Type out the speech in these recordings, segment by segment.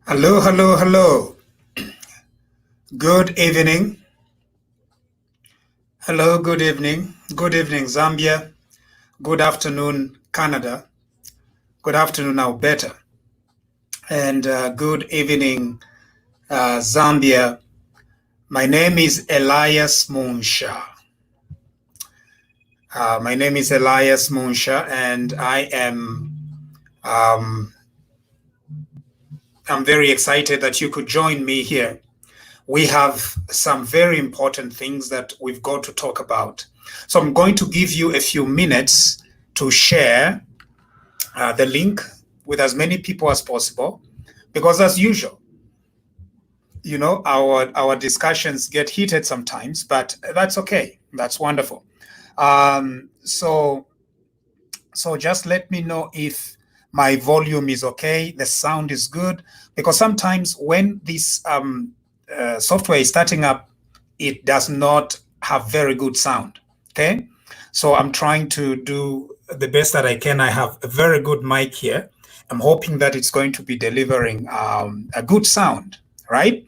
Hello, hello, hello. Good evening. Hello, good evening. Good evening, Zambia. Good afternoon, Canada. Good afternoon, Alberta. And good evening, Zambia. My name is Elias Munsha. And um, I'm very excited that you could join me here. We have some very important things that we've got to talk about. So I'm going to give you a few minutes to share the link with as many people as possible, because as usual, our discussions get heated sometimes, but that's okay. That's wonderful. Um, so so just let me know if my volume is okay, the sound is good, because sometimes when this software is starting up, it does not have very good sound. Okay, so I'm trying to do the best that I can. I have a very good mic here. I'm hoping that it's going to be delivering a good sound, right?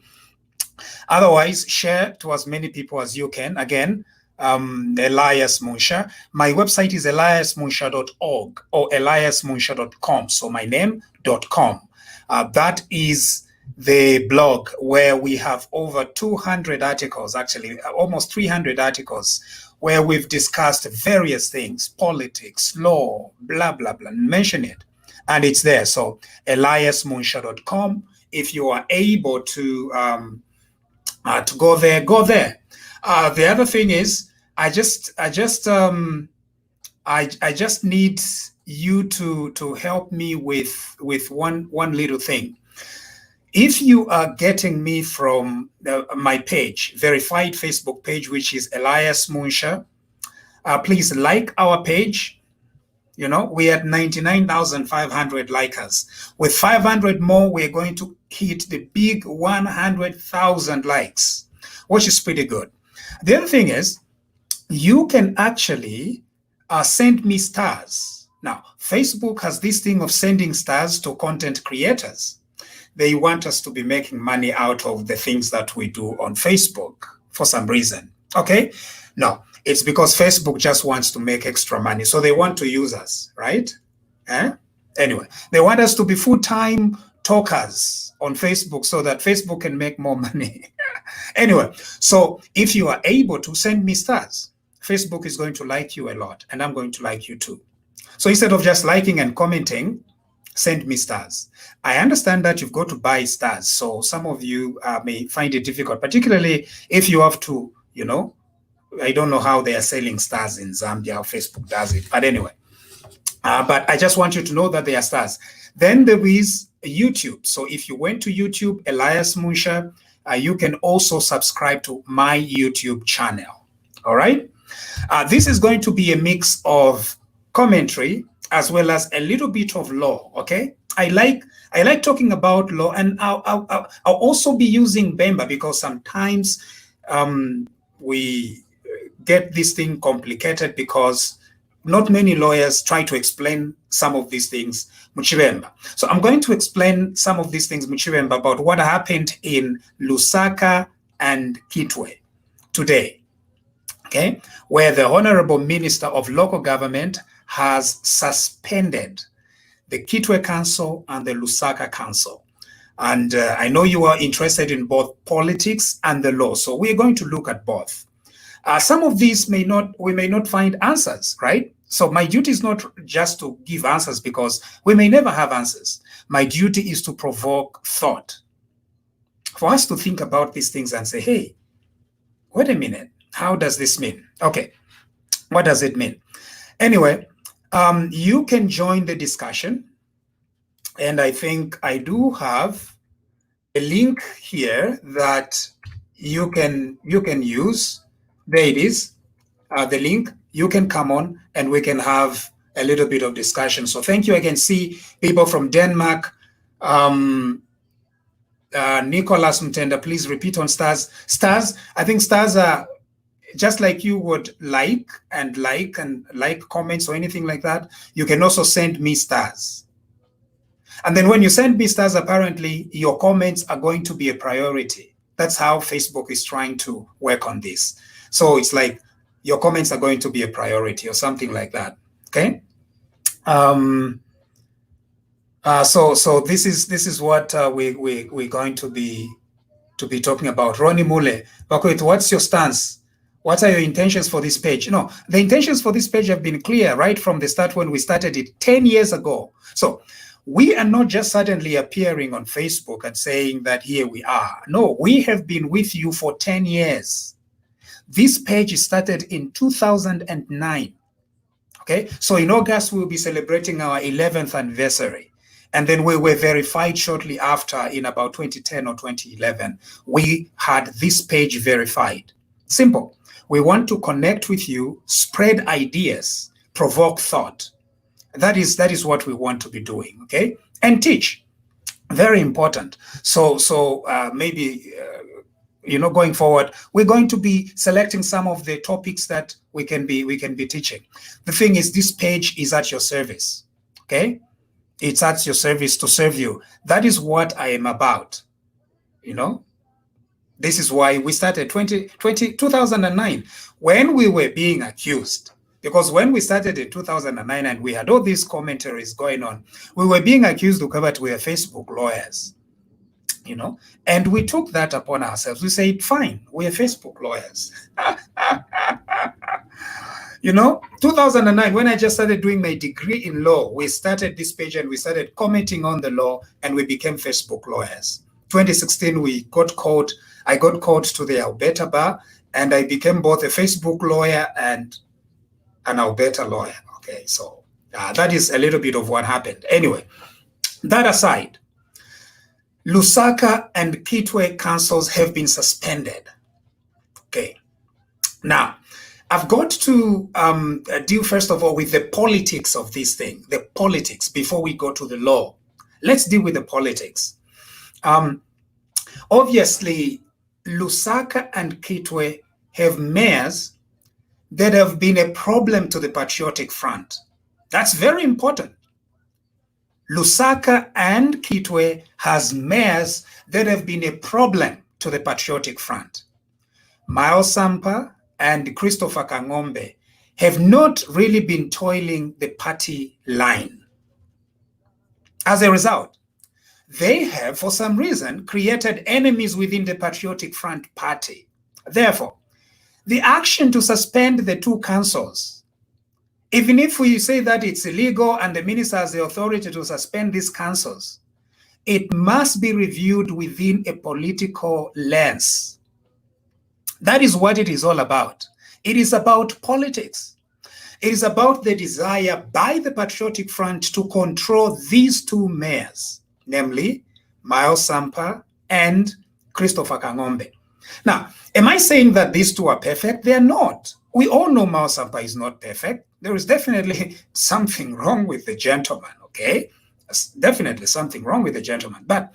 Otherwise, share to as many people as you can. Again, Elias Munsha. My website is eliasmunsha.org or eliasmunsha.com. So my name.com. That is the blog where we have over 200 articles, actually almost 300 articles, where we've discussed various things, politics, law, blah, blah, blah, mention it. And it's there. So eliasmunsha.com. If you are able to go there, go there. The other thing is, I just need you to help me with one little thing. If you are getting me from my page, verified Facebook page, which is Elias Munsha, please like our page. You know, we had 99,500 likers. With 500 more, we're going to hit the big 100,000 likes, which is pretty good. The other thing is, you can actually send me stars. Now, Facebook has this thing of sending stars to content creators. They want us to be making money out of the things that we do on Facebook for some reason. Okay? No, it's because Facebook just wants to make extra money. So they want to use us, right? Anyway, they want us to be full-time talkers on Facebook so that Facebook can make more money. Anyway, so if you are able to send me stars, Facebook is going to like you a lot, and I'm going to like you too. So instead of just liking and commenting, send me stars. I understand that you've got to buy stars, so some of you may find it difficult, particularly if you have to, I don't know how they are selling stars in Zambia, how Facebook does it. But anyway, but I just want you to know that they are stars. Then there is YouTube. So if you went to YouTube, Elias Munsha, you can also subscribe to my YouTube channel. All right. This is going to be a mix of commentary as well as a little bit of law. Okay. I like talking about law, and I'll also be using Bemba because sometimes we get this thing complicated because not many lawyers try to explain some of these things Muchiremba. So I'm going to explain some of these things Muchiremba about what happened in Lusaka and Kitwe today, okay, where the Honorable Minister of Local Government has suspended the Kitwe Council and the Lusaka Council. And I know you are interested in both politics and the law, so we're going to look at both. Some of these we may not find answers, right? So my duty is not just to give answers because we may never have answers. My duty is to provoke thought, for us to think about these things and say, hey, wait a minute, how does this mean? Okay, what does it mean? Anyway, you can join the discussion, and I think I do have a link here that you can use. There it is, the link. You can come on and we can have a little bit of discussion. So thank you. I can see people from Denmark. Nicholas Mtenda, please repeat on stars. Stars, I think stars are just like you would like comments or anything like that. You can also send me stars. And then when you send me stars, apparently your comments are going to be a priority. That's how Facebook is trying to work on this. So it's like your comments are going to be a priority or something like that. Okay. So this is what we're going to be talking about. Ronnie Mule, Bakwet, what's your stance? What are your intentions for this page? No, the intentions for this page have been clear right from the start when we started it 10 years ago. So we are not just suddenly appearing on Facebook and saying that here we are. No, we have been with you for 10 years. This page started in 2009. Okay, so in August, we'll be celebrating our 11th anniversary. And then we were verified shortly after in about 2010 or 2011. We had this page verified. Simple. We want to connect with you, spread ideas, provoke thought. That is what we want to be doing, okay? And teach. Very important. So maybe going forward, we're going to be selecting some of the topics that we can be teaching. The thing is, this page is at your service, okay? It's at your service to serve you. That is what I am about, This is why we started 2009, when we were being accused. Because when we started in 2009 and we had all these commentaries going on, we were being accused that we are Facebook lawyers, and we took that upon ourselves. We said, fine, we are Facebook lawyers. 2009, when I just started doing my degree in law, we started this page and we started commenting on the law and we became Facebook lawyers. 2016, I got called to the Alberta bar and I became both a Facebook lawyer and an Alberta lawyer. Okay, so that is a little bit of what happened. Anyway, that aside, Lusaka and Kitwe councils have been suspended. Okay, now I've got to deal first of all with the politics of this thing, the politics, before we go to the law. Let's deal with the politics. Obviously, Lusaka and Kitwe have mayors that have been a problem to the Patriotic Front. That's very important. Lusaka and Kitwe has mayors that have been a problem to the Patriotic Front. Miles Sampa and Christopher Kangombe have not really been toiling the party line. As a result, they have, for some reason, created enemies within the Patriotic Front party. Therefore, the action to suspend the two councils, even if we say that it's illegal and the minister has the authority to suspend these councils, it must be reviewed within a political lens. That is what it is all about. It is about politics. It is about the desire by the Patriotic Front to control these two mayors, namely Miles Sampa and Christopher Kangombe. Now, am I saying that these two are perfect? They are not. We all know Miles Sampa is not perfect. There is definitely something wrong with the gentleman, okay? There's definitely something wrong with the gentleman. But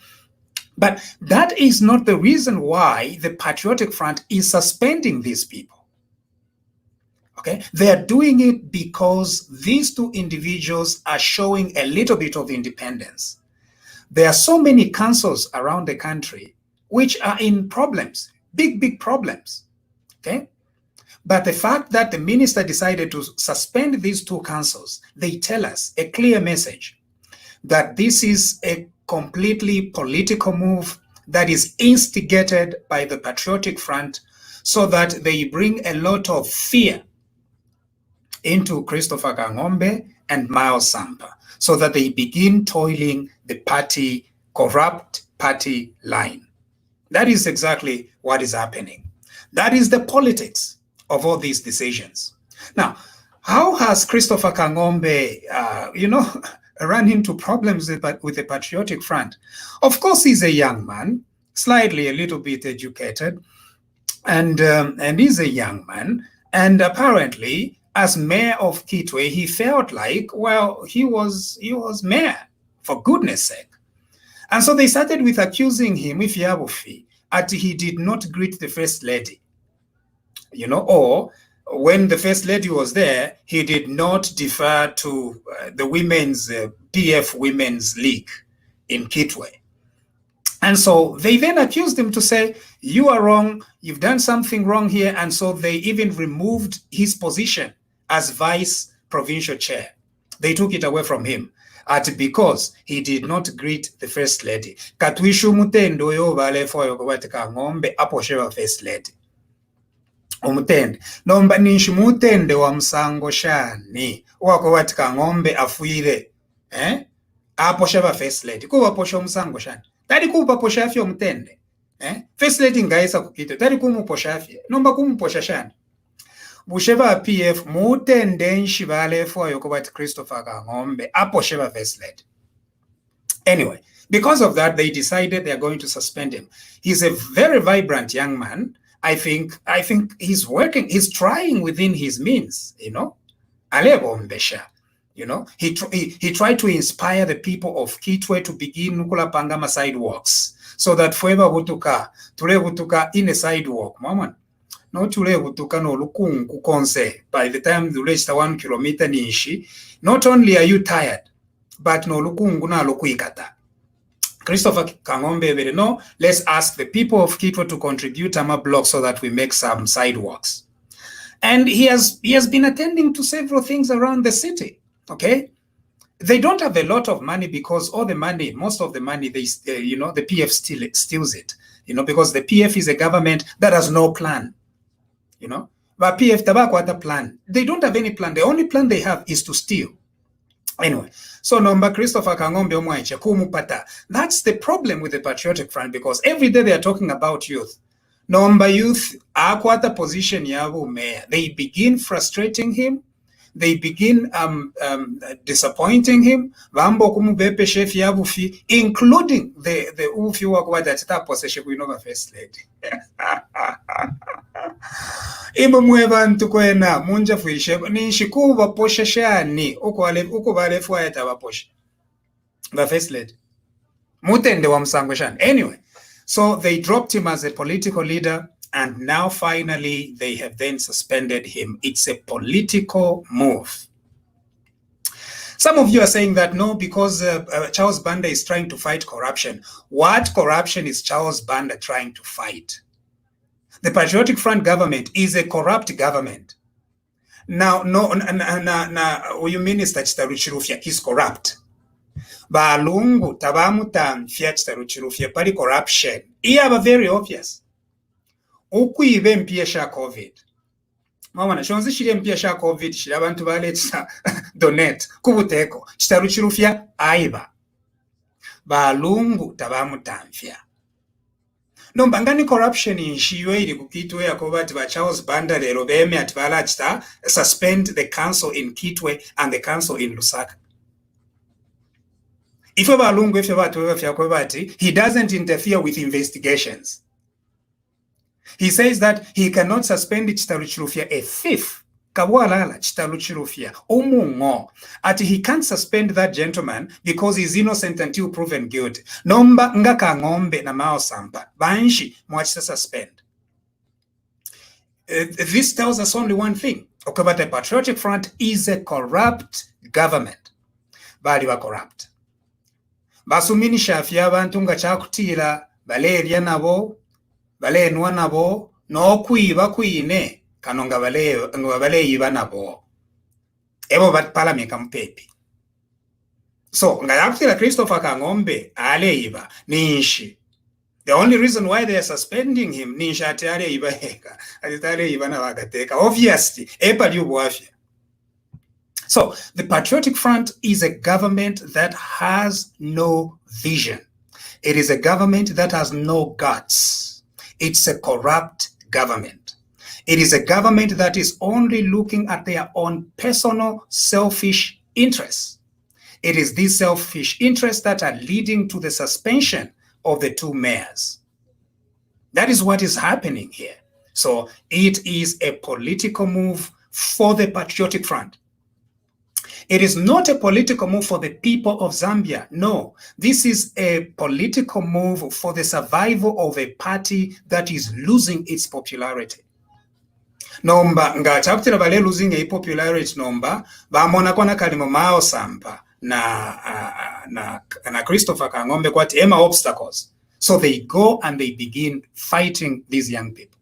that is not the reason why the Patriotic Front is suspending these people. Okay? They are doing it because these two individuals are showing a little bit of independence. There are so many councils around the country which are in problems, big problems. Okay? But the fact that the minister decided to suspend these two councils, they tell us a clear message that this is a completely political move that is instigated by the Patriotic Front so that they bring a lot of fear into Christopher Kangombe and Miles Sampa so that they begin toiling the party, corrupt party line. That is exactly what is happening. That is the politics of all these decisions. Now, how has Christopher Kangombe, run into problems with the Patriotic Front? Of course, he's a young man, slightly a little bit educated, and he's a young man. And apparently, as mayor of Kitwe, he felt like, well, he was mayor, for goodness sake. And so they started with accusing him, if Yabufi, that he did not greet the First Lady. Or when the First Lady was there, he did not defer to the women's PF Women's League. in Kitwe. And so they then accused him to say, you are wrong, you've done something wrong here. And so they even removed his position as vice provincial chair. They took it away from him because he did not greet the first lady. Katwishu mutendo yo vale foyo kubatika ngombe aposhewa first lady. Omutende nomba nishi mutende wa msango shani wako watika ngombe afuire aposhewa first lady kuwa posho msango shani tari kupa poshafyo mutende first lady ngaisa kukito tari kumu poshafyo nomba kumu posha shani busheva PF mutende nshi vale foyo kubati Christopher Kangombe aposhewa first lady. Anyway, because of that, they decided they are going to suspend him. He's a very vibrant young man. I think he's working, he's trying within his means, you know. You know, he tried to inspire the people of Kitwe to begin Nukula Pangama sidewalks so that forever hutuka, tule hutuka in a sidewalk, mama. No tule hutuka no lukungu konse. By the time you reach the 1 kilometer nishi, not only are you tired, but no lukungu na lukuikata. Christopher Kangombe, no, let's ask the people of Kitwe to contribute a block so that we make some sidewalks. And he has been attending to several things around the city, okay? They don't have a lot of money because all the money, most of the money, the PF steals it, you know, because the PF is a government that has no plan, you know. But PF tabakwata plan. They don't have any plan. The only plan they have is to steal. Anyway, so number Christopher Kangombe omwaiche kumupata. That's the problem with the Patriotic Front, because every day they are talking about youth. Number youth akwata position yabu mayor. They begin frustrating him. They begin disappointing him. Vambo kumubepe chef yabu fi, including the ufi wakwata tata possession we know first lady. Ibo mwebantu kwena munja fuishe ni shikuba posha shani uko vale fueta vaposha the first lady mutende wa msango shani. Anyway, so they dropped him as a political leader, and now finally they have then suspended him. It's a political move. Some of you are saying that no, because Charles Banda is trying to fight corruption. What corruption is Charles Banda trying to fight? The Patriotic Front government is a corrupt government. Now, uyu minister Chitaruchirufya is corrupt. Balungu tabamutan fiat Chitaruchirufya pari corruption. Iya very obvious. Ukuive mpiesha COVID. Mwana shonzi shiri mpiesha COVID shiri abantu baletsa donate kubuteko Chitaruchirufya aiba. Balungu tabamutan fiat. No, bangani corruption in Shiwe ili kukitwe ya kovati ba Charles Banda lero beme atibala chita suspend the council in Kitwe and the council in Lusaka. If he doesn't interfere with investigations. He says that he cannot suspend Chitaruchirufya, a thief. Kawalala Chitaruchirufya omungo. Ati he can't suspend that gentleman because he's innocent until proven guilty. Nomba ngaka ngombe na mao sampa. Banshi mwachisa suspend. This tells us only one thing. Okay, but the Patriotic Front is a corrupt government. Bali wa corrupt. Basumini shafia abantu nga chakutila bale elia nabo, bale enwa nabo, no kuiba kuine. Kanonga vale yiba nabo. Ebo bat palame kampepi. So, ngayakutila Christopher Kangombe ale yiba nishi. The only reason why they are suspending him nishi ati ale yiba heka. Ati ale yiba na wagateka. Obviously, epa liubu afya. So, the Patriotic Front is a government that has no vision. It is a government that has no guts. It's a corrupt government. It is a government that is only looking at their own personal selfish interests. It is these selfish interests that are leading to the suspension of the two mayors. That is what is happening here. So it is a political move for the Patriotic Front. It is not a political move for the people of Zambia. No, this is a political move for the survival of a party that is losing its popularity. Nomba nga chaputira bale losing a popularity nomba bamona kona kalimo mao sampa na Christopher Kangombe kwati ema obstacles. So they go and they begin fighting these young people.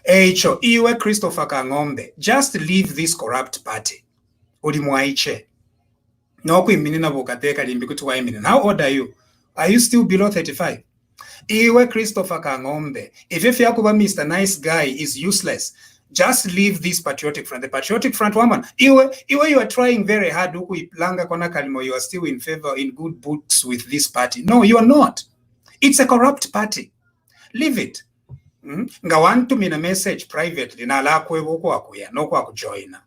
Echo, iwe Christopher Kangombe, just leave this corrupt party. Ulimwaiche. No kuiminina bukateka limbi kutuwa iminin. How old are you? Are you still below 35? Iwe Christopher Kangombe, if yakuba Mr. Nice Guy is useless, just leave this patriotic front. The patriotic front woman. Iwe you are trying very hard. Langa kona kalimo, you are still in favor, in good books with this party. No, you are not. It's a corrupt party. Leave it. Nga wantu mina message privately na la kwebu kwa kuya no kwa kujoina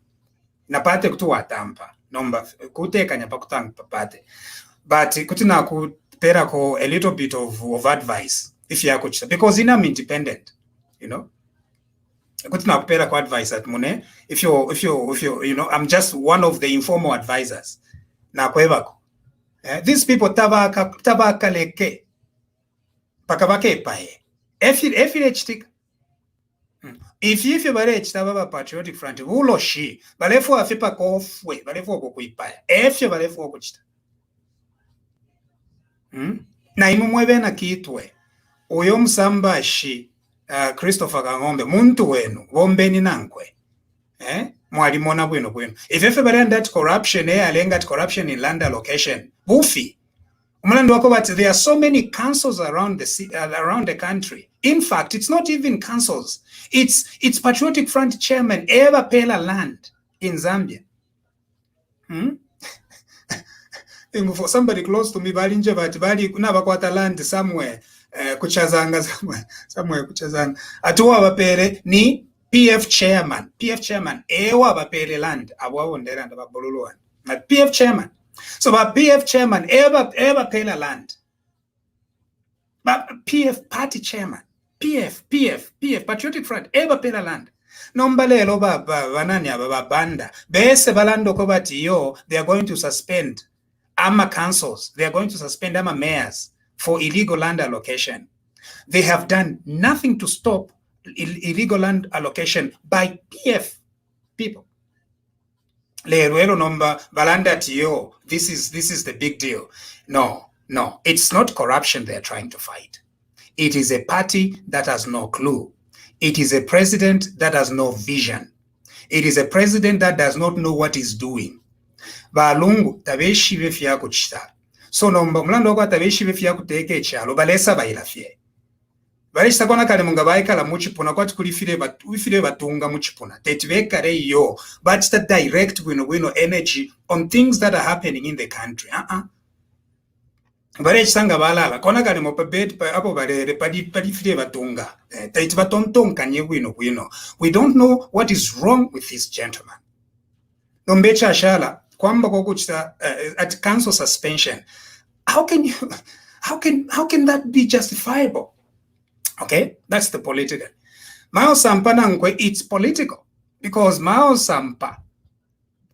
na pate kutu watampa nomba kuteka nyapa kutampa pate but kutina kupera ko a little bit of advice if you are because I'm independent, you know, kutina kupera ko advice at mune if you you know, I'm just one of the informal advisors na kwebako these people tabaka leke pakabake pae if you bare chitaba patriotic front ulo shi balefu afipa kofwe balefu okuipaya if you balefu okuchita na imumwebe na Kitwe uyo msamba shi Christopher Kangombe muntu wenu bombeni nankwe mwali mona bwino if you bare that corruption alenga corruption in land allocation bufi. But there are so many councils around the country. In fact, it's not even councils. It's Patriotic Front chairman ever pela land in Zambia. For somebody close to me, bali kunabakwata land somewhere, kuchazanga somewhere kuchazanga. Atuwa bapere ni PF chairman ewa bapere land abawo ndera ndababoluluwa. PF chairman. So, but PF chairman ever pay la land. But PF party chairman, PF Patriotic Front ever pay la land. Nombale loba bananya banda. Bese balando kobati yo, they are going to suspend AMA councils. They are going to suspend AMA mayors for illegal land allocation. They have done nothing to stop illegal land allocation by PF people. Leruelo number balanda tiyo. This is the big deal. No, it's not corruption they're trying to fight. It is a party that has no clue. It is a president that has no vision. It is a president that does not know what he's doing. Balungu tabeshi befya kuchita. So nomba mulando kwa tabeshi befya kuteke chalo balesa bailafye. Balesa kona kale mungabaika la muchipuna kwa tukulifire batunga muchipuna. Tetiveka re yo, but the direct wino energy on things that are happening in the country. Bare changa balala kona kale mo pabet pa apo bare padifire batunga. Taitiva tonton kanye wino. We don't know what is wrong with this gentleman. Nombecha shala kwamba kokuchita at council suspension. How can that be justifiable? Okay, that's the political. Mao Sampa nankwe, it's political because Mao Sampa,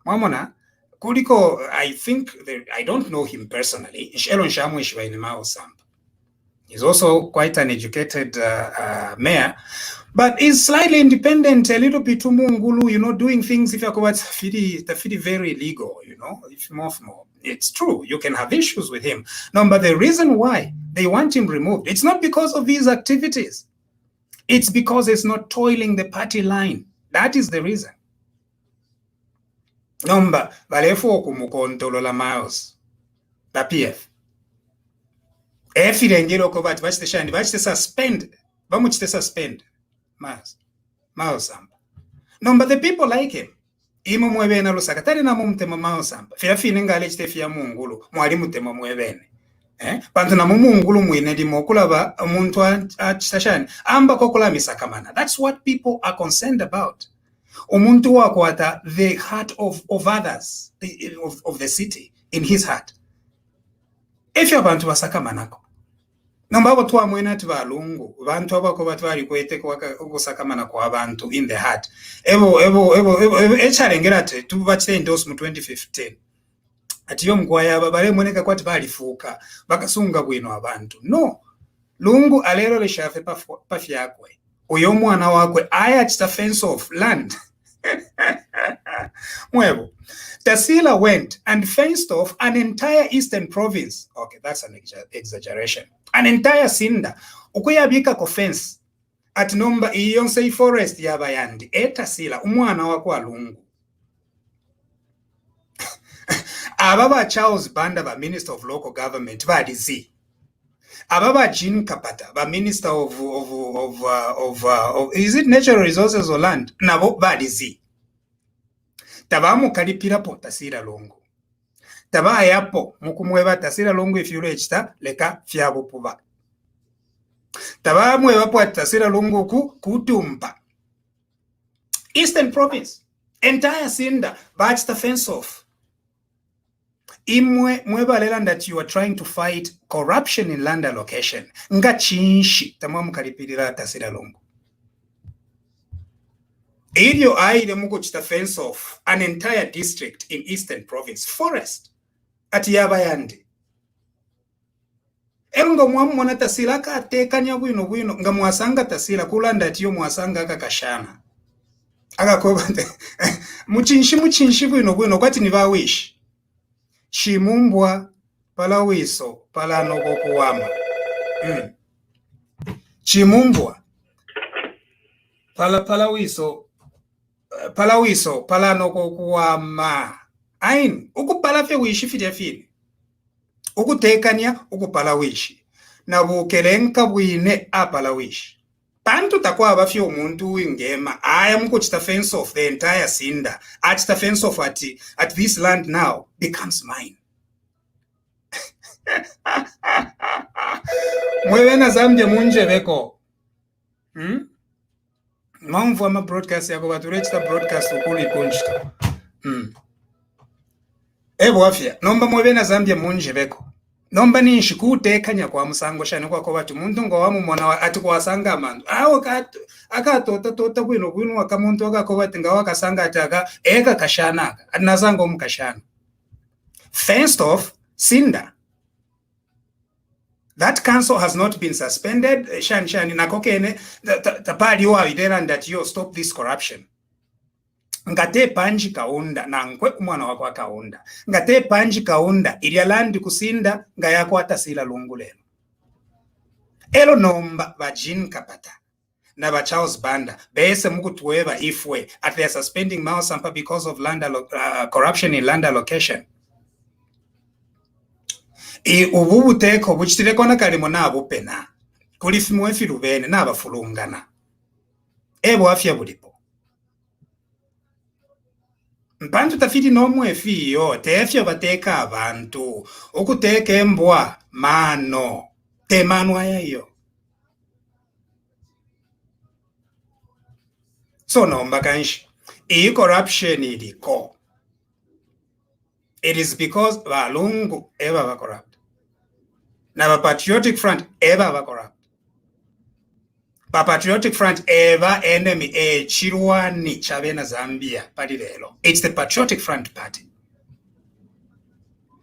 Mamona, Kuliko, I think I don't know him personally. Shelon Shamwishwa in Mao Sampa. He's also quite an educated mayor, but he's slightly independent, a little bit mungulu, you know, doing things if you're very illegal, you know, if more. It's true, you can have issues with him. No, but the reason why they want him removed, it's not because of his activities. It's because it's not toiling the party line. That is the reason. Number, balefo kumukontolo la miles, the PF. Efirengero kovat vachiteshandi vachite suspend miles Samba. No, but the people like him. Imo mwebene Lusaka tari na mumtema Mao Samba. Fia ngale chite fia mungulu mwali mutema mwebene. Pantu na mungulu mwine di mokula ba muntu achitashani amba kokola misakamana. That's what people are concerned about. Umuntu wako ata the heart of others of the city in his heart. If you abantu basakamanako. Namba watu wa mwena tubalungu, bantu abako batwali kwete kusakamana kwa abantu in the heart. Ebo echalengerate tubachite endorse mu 2015. Ati yo mkwaya babale mweneka kwati balifuka bakasunga bwino abantu. No. Lungu alero le shafe pafyakwe. Uyo mwana wakwe aya chita fence of land. Mwebo. Tasila went and fenced off an entire eastern province. Okay, that's an exaggeration. An entire Sinda. Ukuyabika ko fence. At nomba iyonse forest yabayandi. Tasila umwana wakwa lungu. Ababa Charles Banda, the Minister of Local Government, badizi. Ababa Jean Kapata, the Minister of is it Natural Resources or Land? Nabo badizi. Tabamu kalipira po Tasila Longo. Taba yapo mukumweba Tasila Longo if you register leka fiabo puba. Taba mweba po Tasila Longo kutumba. Eastern Province, entire Sinda, batch the fence off. Imwe that you are trying to fight corruption in land allocation. Nga chinshi tamamu kalipirira Tasila Longo. Ilio aile muko chita fence off an entire district in Eastern Province, forest, at yabayandi. Nga mwana Tasila ka tekanya bwino nga mwasanga Tasila kulanda atiyo mwasanga akakashana. Akakobante muchinshi bwino kwati nibawishi. Chimumbwa palawiso palanoko kuwama. Chimumbwa palawiso palanoko kuwama. Ain ukupalafe wishi fiti ukutekanya ukupalawishi na bukerenka bwine apalawishi. Pantu takwa abafi omuntu wingema. I am kuchita fence off the entire Sinda. At the fence off at this land now becomes mine. Mwewena zamje munje beko. Mamvu ama broadcast yako baturechita broadcast ukuli kunchita. Ebu afya. Nomba mwewena zamje munje beko. Nomba ninshi kutekanya kwa musango shani kwa watu muntu ngo wamumona atukwasanga amandu awo akatota bwino wakamuntu akakobati nga wakasanga ataka eka kashanaka anazanga mukashana fenced off Sinda. That council has not been suspended. Shani nakokene tapali wa idera that you stop this corruption. Ngate panji kaunda na nkwe umwana wako kaunda. Ngate panji kaunda ilia landi kusinda nga yako Tasila Longo lelo. Elo nomba ba Jean Kapata na ba Charles Banda bese mukutuweba ifwe at they are suspending Mao Sampa because of land corruption in land allocation. Ubu teko buchitire kona kalimo na abupena kulifimwe filubene na abafulungana. Ebo afya bulipo. Mpantu tafiti nomwe fiyo tefya bateka abantu okuteka embwa mano temanwa yayo. So nomba kanshi corruption iliko. It is because balungu eba ba corrupt. Na ba Patriotic Front eba ba corrupt. Patriotic Front eva enemy chirwani chabena Zambia padilelo. It's the Patriotic Front party.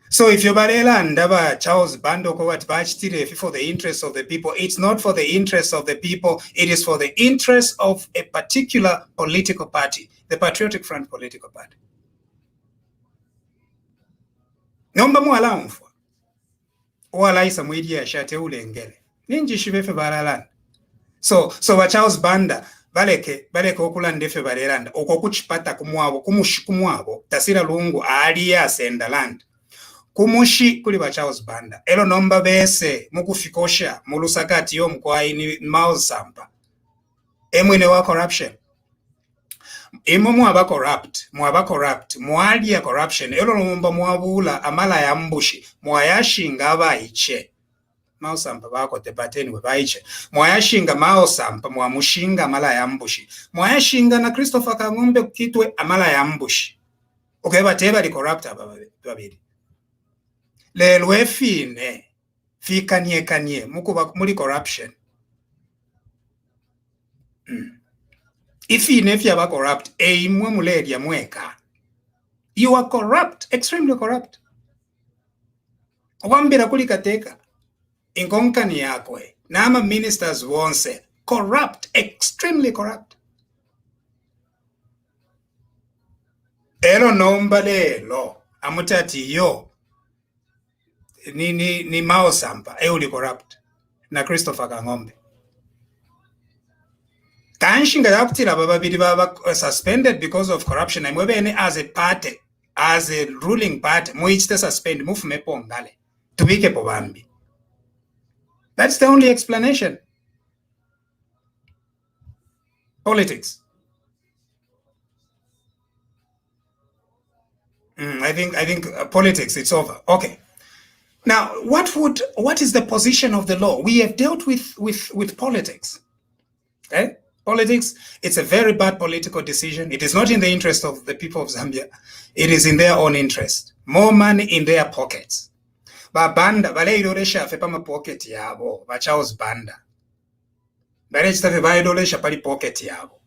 So if you balela ndaba Charles Bando ko what bachitire for the interests of the people, it's not for the interests of the people, it is for the interests of a particular political party, the Patriotic Front political party. Nomba mwala mfwa. Wala isa mwidi ya shate ulengele. Ninji shibefe balalanda. So wa Charles Banda baleke okulanda efe baleranda okukuchipata kumwabo Tasila Longo ali asenda land kumushi kuli ba Charles Banda elo nomba bese mukufikosha mu Lusaka atiyo mkwai ni Mao Sampa emwene wa corruption imo mwaba corrupt mwali ya corruption elo nomba mwabula amala ya mbushi mwayashinga abayiche Mao Sampa bako tepateni webaiche. Mwayashinga Mao Sampa mwamushinga amala ya mbushi. Mwayashinga na Christopher Kangombe Kitwe amala ya mbushi. Okay, bateba li corrupt babiri. Lelo efine fikanye mukuba muri corruption. Ifine fya ba corrupt imwe muledi ya mweka. You are corrupt, extremely corrupt. Wambira kulikateka inkonkani yakwe nama ministers wonse corrupt, extremely corrupt. elo nomba lelo amutati yo ni Mao Sampa euli corrupt na Christopher Kangombe kanshinga yakutira bababiri baba suspended because of corruption amwebene as a party, as a ruling party muichite suspend mufume pongale tubike pobambi. That's the only explanation. Politics. I think politics, it's over. Okay. Now, what is the position of the law? We have dealt with politics. Okay? Politics, it's a very bad political decision. It is not in the interest of the people of Zambia. It is in their own interest. More money in their pockets. Babanda, baleidolesha fe pama pocket yabo, bachaos banda. Balechita fe baidolesha pali pocket yabo.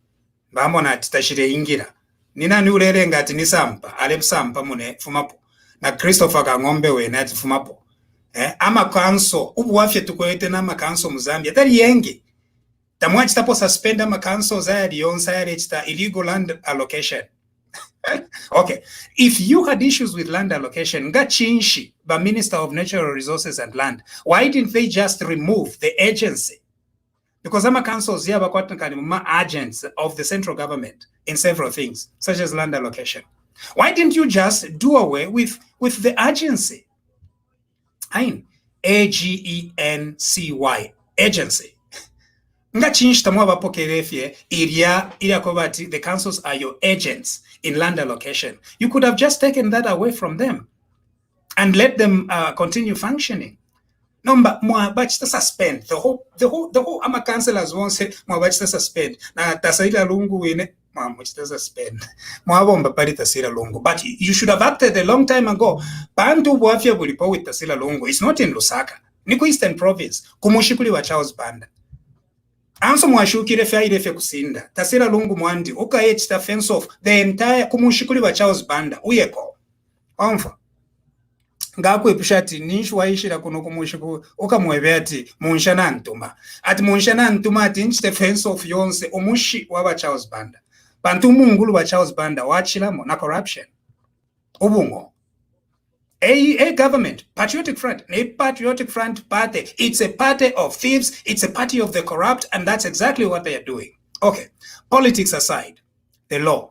Bamona titashire ingira. Nina niulele ngati nisampa, alepsampa mune fumapo. Na Christopher Kangombe we nati fumapo. Ama kanso, ubu wafye tukwete na makanso muzambia. Tari yengi. Tamwachita po suspend ama kanso zayadi yonsayari chita illegal land allocation. Okay. If you had issues with land allocation, nga chinshi, the Minister of Natural Resources and Land, why didn't they just remove the agency? Because ama councils here are agents of the central government in several things, such as land allocation. Why didn't you just do away with the agency? AGENCY, agency. The councils are your agents in land allocation. You could have just taken that away from them and let them continue functioning. No, but mwabachita suspend the whole ama councillors won't say mwabachita suspend na tasaila lungu wine mwabachita suspend mwabomba pali tasila lungu, but you should have acted a long time ago. Bantu bwafya bulipo with tasila lungu. It's not in Lusaka, niko Eastern Province kumushikuli wa Charles Banda anso mwashukire fe aire fe kusinda tasila lungu mwandi ukayechita fence off the entire kumushikuli wa Charles Banda uyeko omfa ngakwepusha ati nishwaishira kuno kumushiku ukamwebe ati munshana ntuma ati munshana ntuma ati nchite fence of yonse umushi waba Charles Banda bantu mungulu wa Charles Banda wachilamo na corruption ubungo a government patriotic front party. It's a party of thieves, it's a party of the corrupt, and that's exactly what they are doing. Okay, politics aside, the law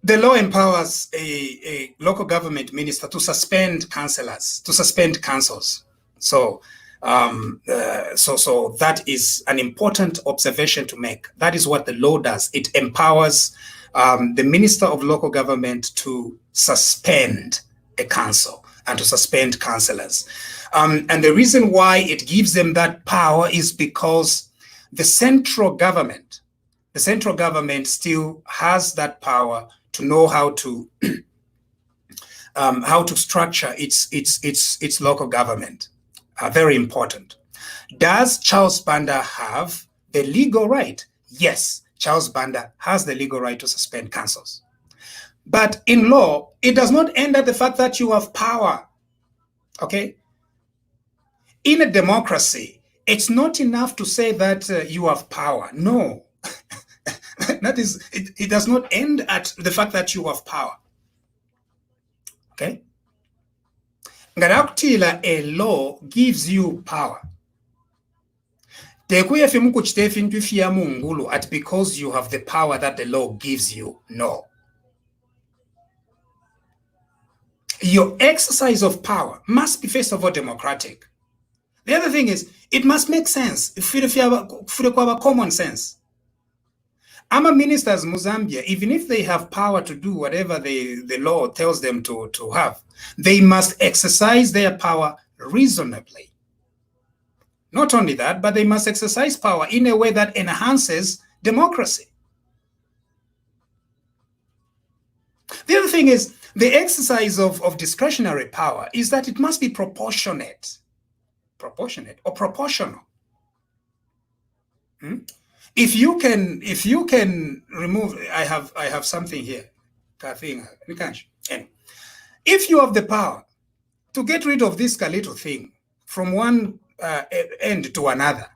empowers a local government minister to suspend councillors, to suspend councils. So that is an important observation to make. That is what the law does. It empowers the minister of local government to suspend a council and to suspend councillors. And the reason why it gives them that power is because the central government still has that power to know how to structure its local government. Very important. Does Charles Banda have the legal right? Yes, Charles Banda has the legal right to suspend councils. But in law, it does not end at the fact that you have power. Okay? In a democracy, it's not enough to say that you have power. No. That is, it does not end at the fact that you have power. Okay? Ngaraktila, a law gives you power. At because you have the power that the law gives you. No. Your exercise of power must be, first of all, democratic. The other thing is, it must make sense. Common sense. Ama ministers Mozambia, even if they have power to do whatever the law tells them to have, they must exercise their power reasonably. Not only that, but they must exercise power in a way that enhances democracy. The other thing is, the exercise of discretionary power is that it must be proportionate or proportional. If you can remove, I have something here. If you have the power to get rid of this little thing from one end to another,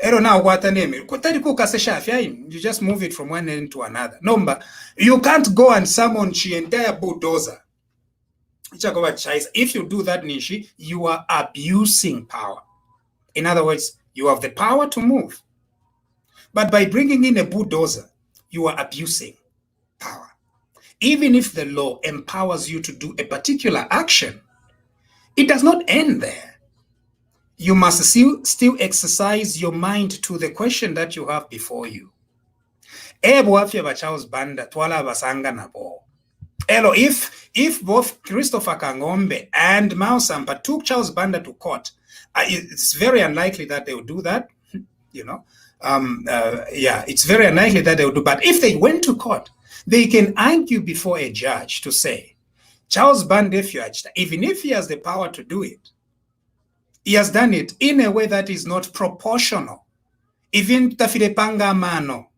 Ero now what a name. You just move it from one end to another. Number, you can't go and summon the entire bulldozer. If you do that, Nishi, you are abusing power. In other words, you have the power to move. But by bringing in a bulldozer, you are abusing power. Even if the law empowers you to do a particular action, it does not end there. You must still exercise your mind to the question that you have before you. If both Christopher Kangombe and Mao Sampa took Charles Banda to court, it's very unlikely that they would do that. It's very unlikely that they would do. But if they went to court, they can argue before a judge to say, Charles Banda, even if he has the power to do it, he has done it in a way that is not proportional. Even tafirepanga mano.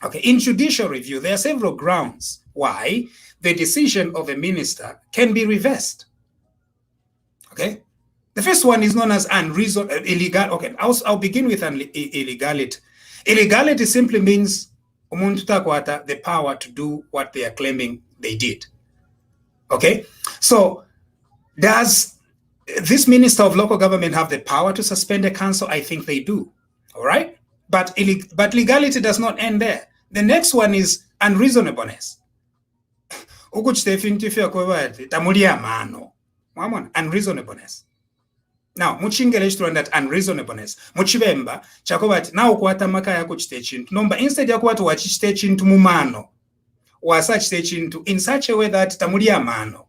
Okay, in judicial review, there are several grounds why the decision of a minister can be reversed. Okay, the first one is known as illegal. Okay, I'll begin with illegality. Illegality simply means the power to do what they are claiming they did. Okay, so does this minister of local government have the power to suspend a council? I think they do. All right. But legality does not end there. The next one is unreasonableness. Unreasonableness. Now, muchingeleshe to that unreasonableness. Muchibemba, chakobati, na ukwata maka yako chite chintu. Nomba, instead ya kuwatu wachite chintu mumano, wasa chite chintu in such a way that tamulia mano.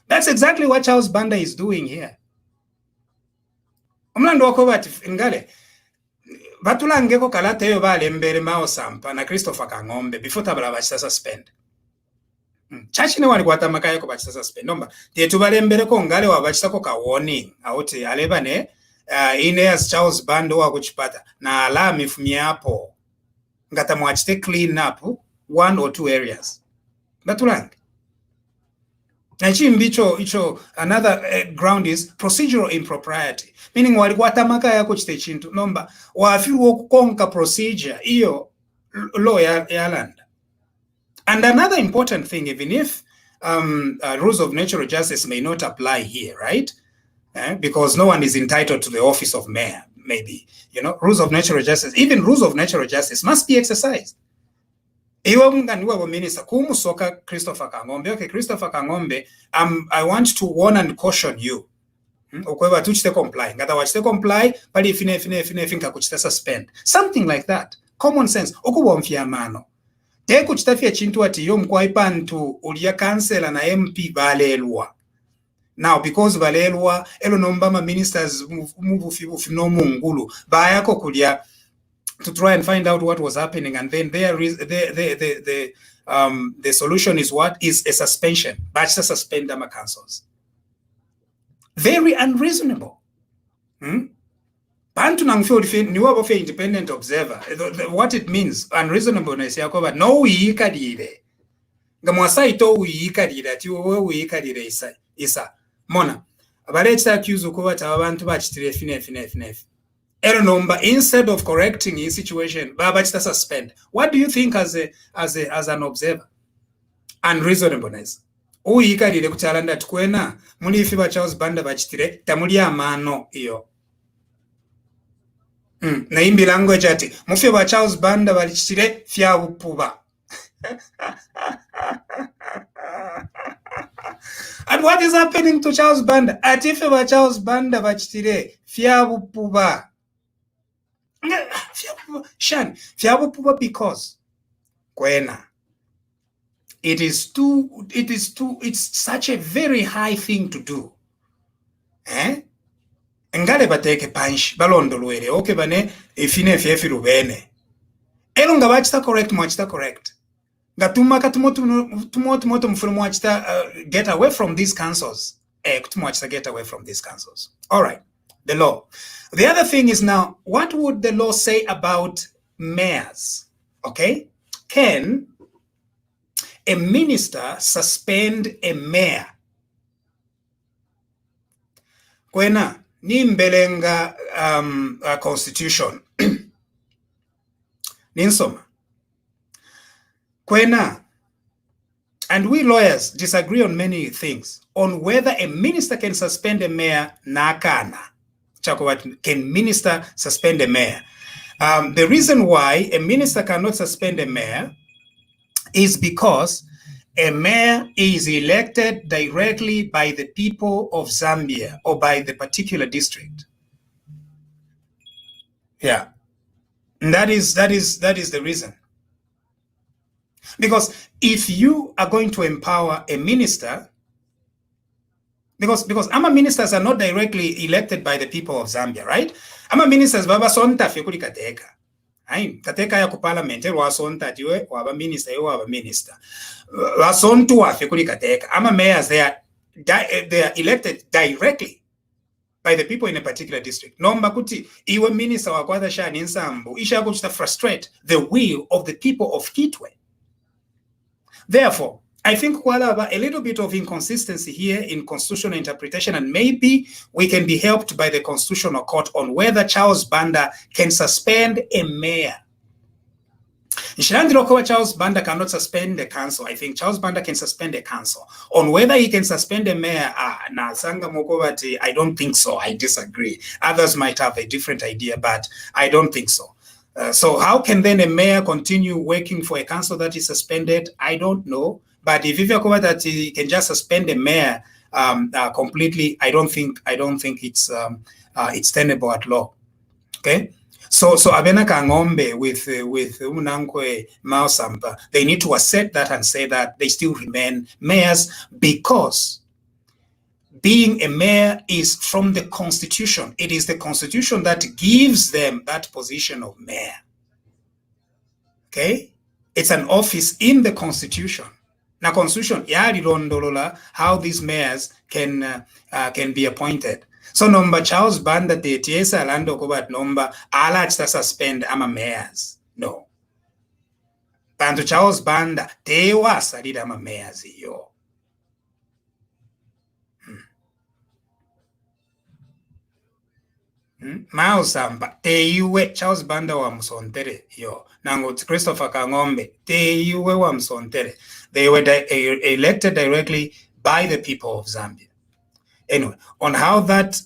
That's exactly what Charles Banda is doing here. Omlando wakobati ngale batulangeko kalata yo bale mbere Mao Sampa na Christopher Kangombe before tabala bachita suspend. Chachi ne wali kwata makaya ko bachita suspend. Nomba tetu bale mbere ko ngale wa bachita ko ka warning auti alebane ine as Charles Banda wa kuchipata na alama ifumia hapo ngata mwachite clean up one or two areas. Batulange. Another ground is procedural impropriety, meaning walikuwatamaka yako chite chintu nomba wafiru kukonka procedure iyo law ya land. And another important thing, even if rules of natural justice may not apply here, right? Because no one is entitled to the office of mayor, maybe, rules of natural justice, even rules of natural justice must be exercised. Minister Kumusoka Christopher Kangombe. Okay, Christopher Kangombe, I want to warn and caution you. Okweba tuchite comply. Ngata wachite comply, pali fine finka kuchite suspend. Something like that. Common sense. Okuwa mfia mano. Te kuchitafia chintu ati yo mkwaipantu ulia kansela na MP balelwa. Now, because balelwa, elo nombama ministers move no mungulu. Bayako kulia to try and find out what was happening, and then the solution is what is a suspension. Bachta suspend them councils. Very unreasonable. Bantu nangfield niwabo fe independent observer. What it means unreasonableness yakoba no uyikadire. Ngamwasa ito uyikadire ati wewe uyikadire isa mona abaleta accuse ko bata abantu bachitire fine. Number, instead of correcting his situation, babachita suspend. What do you think as an observer? Unreasonableness. Uyikadire kuchalanda tukwena muli ifiba Charles Banda bachitire tamuli amano iyo. Na imbi language ati mufiba Charles Banda bachitire fya bupuba. And what is happening to Charles Banda? Ati ifiba Charles Banda bachitire fya bupuba. Because it's such a very high thing to do. Ngale bateke punch balondo luere okay bane ifine fyefi rubene elunga bachita correct mwachita correct ngatuma katumoto mfulu mwachita get away from these councils kutumwachita get away from these councils. All right, the law. The other thing is now, what would the law say about mayors? Okay, can a minister suspend a mayor? Kwena nimbelenga constitution ninsoma kwena. And we lawyers disagree on many things, on whether a minister can suspend a mayor nakana. Can minister suspend a mayor? The reason why a minister cannot suspend a mayor is because a mayor is elected directly by the people of Zambia or by the particular district. Yeah, and that is the reason. Because if you are going to empower a minister, because AMA ministers are not directly elected by the people of Zambia, right? AMA ministers baba sonta fekuli kateka. Kateka ya ku parliament wa sonta diwe wa minister yo wa minister. Wa sontu wa fekuli kateka. AMA mayors they are elected directly by the people in a particular district. Nomba kuti iwe minister wa kwatha shani nsambu isha kuchita frustrate the will of the people of Kitwe. Therefore, I think a little bit of inconsistency here in constitutional interpretation, and maybe we can be helped by the Constitutional Court on whether Charles Banda can suspend a mayor. Charles Banda cannot suspend the council. I think Charles Banda can suspend a council. On whether he can suspend a mayor, I don't think so. I disagree. Others might have a different idea, but I don't think so. So how can then a mayor continue working for a council that is suspended? I don't know. But if you cover that he can just suspend a mayor completely, I don't think it's tenable at law. Okay. So Abena Kangombe with Unankwe Mausampa, they need to accept that and say that they still remain mayors because being a mayor is from the Constitution. It is the Constitution that gives them that position of mayor. Okay? It's an office in the Constitution. Now, Constitution, how these mayors can be appointed. So, number Charles Banda, the TSA Lando Kobat number, Allah suspend ama mayors. No. Bantu Charles Banda, they was a did ama mayors, yo. Mausamba, teiwe Charles Banda wa msontere, yo. Nango Christopher Kangombe, teiwe wa msontere. They were elected directly by the people of Zambia. Anyway, on how that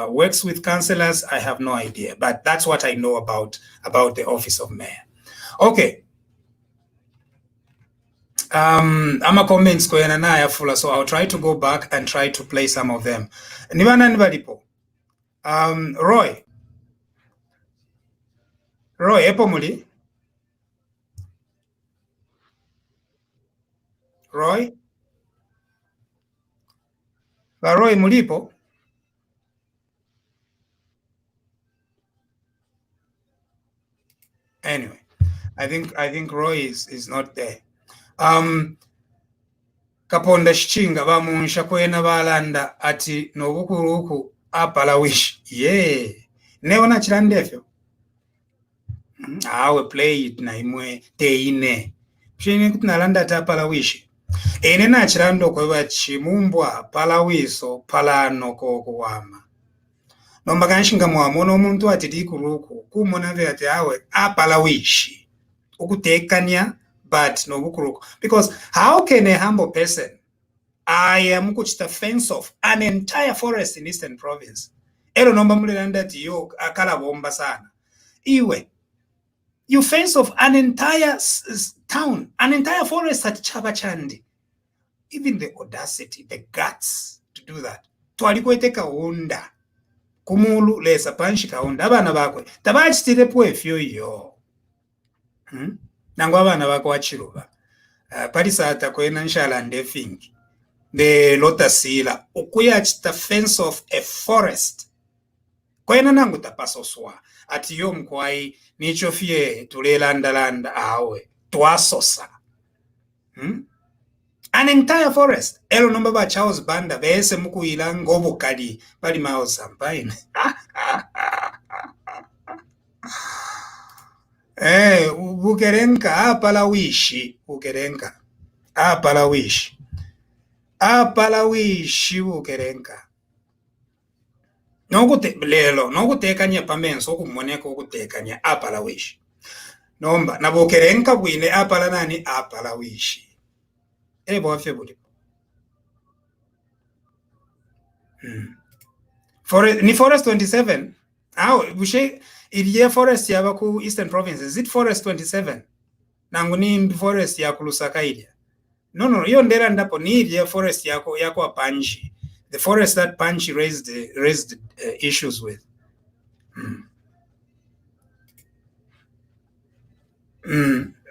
works with councillors, I have no idea. But that's what I know about the office of mayor. Okay. I'm a comments going na full, so I'll try to go back and try to play some of them. Roy, epo muli? Roy? Roy mulipo? Anyway, I think Roy is not there. Kaponda Shichinga bamunsha kwena balanda ati nobukuruku apalawish. Yeah. Neona chirandefyo. Awe play it na imwe teine. Chini kutinalanda tapalawishi. Ene na chirando kwa chimumbwa palawiso palano kokuwama. Nomba kanshinga mwamono omuntu ati dikuruku kumona ve ati awe apalawishi. Ukutekanya but no bukuruku. Because how can a humble person I am kuchita fence off an entire forest in Eastern Province? Ero nomba mulilanda ati yo akala bomba sana. Iwe you fence off an entire town, an entire forest at Chabachandi. Even the audacity, the guts to do that. Twalikweteka onda. Kumulu lesa panshika onda. Abana bakwe. Tabachitire pwefyo yo. Nangu abana bako wachiruba. Parisa atakwena nshala ndefingi. The lotasila. Ukuya chita fence off a forest. Kwena nangu tapasoswa. Ati yo mkwai nichofie tulelanda awe. Twasosa. An entire forest. Elo nomba ba Charles Banda bese mukuila ngobo kadi bali mao sampaine. Bukerenka apalawishi bukerenka. Apalawishi bukerenka. lelo nokutekanya pamenso okumoneka okutekanya apala wishi nomba nabokerenka bwine apala nani apala wishi bwafye buli ni forest 27 bushe iliye forest yaba ku eastern provinces is it forest 27 nangu ni forest ya kulusaka ilya no hiyo ndera ndapo ni iliye forest yako apanji the forest that Panchi raised issues with.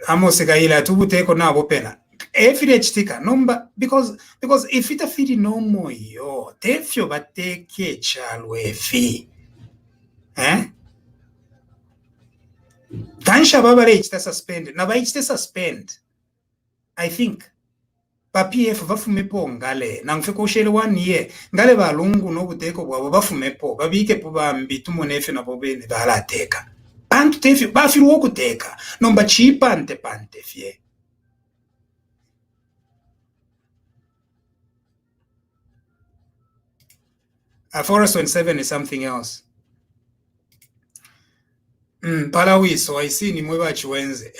Amosekaila tubuteko nabo pena. Efire chitika nomba because if it afiri no moyo tefyo bateke chalo efi. Tansha baba reichita suspend. Na baichite suspend. I think PF bafumepo ngale nangufika ushele 1 year ngale balungu nobuteko bwabo bafumepo babike po bambi tumonefe nabo bene balateka bantu tefyo bafiru okuteka nomba chipante pante fye Forest 27 is something else. Palawiso I see ni mwe chiwenze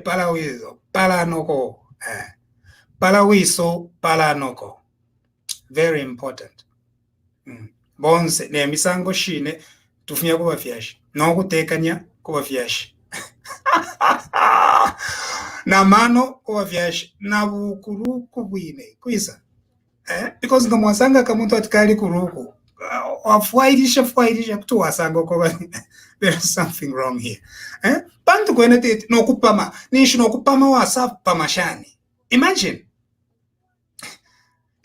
palawiso palanoko Palawiso, palanoko. Very important. Bonse, ne misango shine, tufunya kuba fiashi. No kutekanya kuba fiashi. Na mano kuba fiashi. Na bukuruku bwine. Kuisa. Because ngamwasanga kamuntu atikali kuruku. Wafuairisha kutu wasango kuba. There is something wrong here. Pantu kwene tete, no kupama. Nishi no kupama wasa pamashani.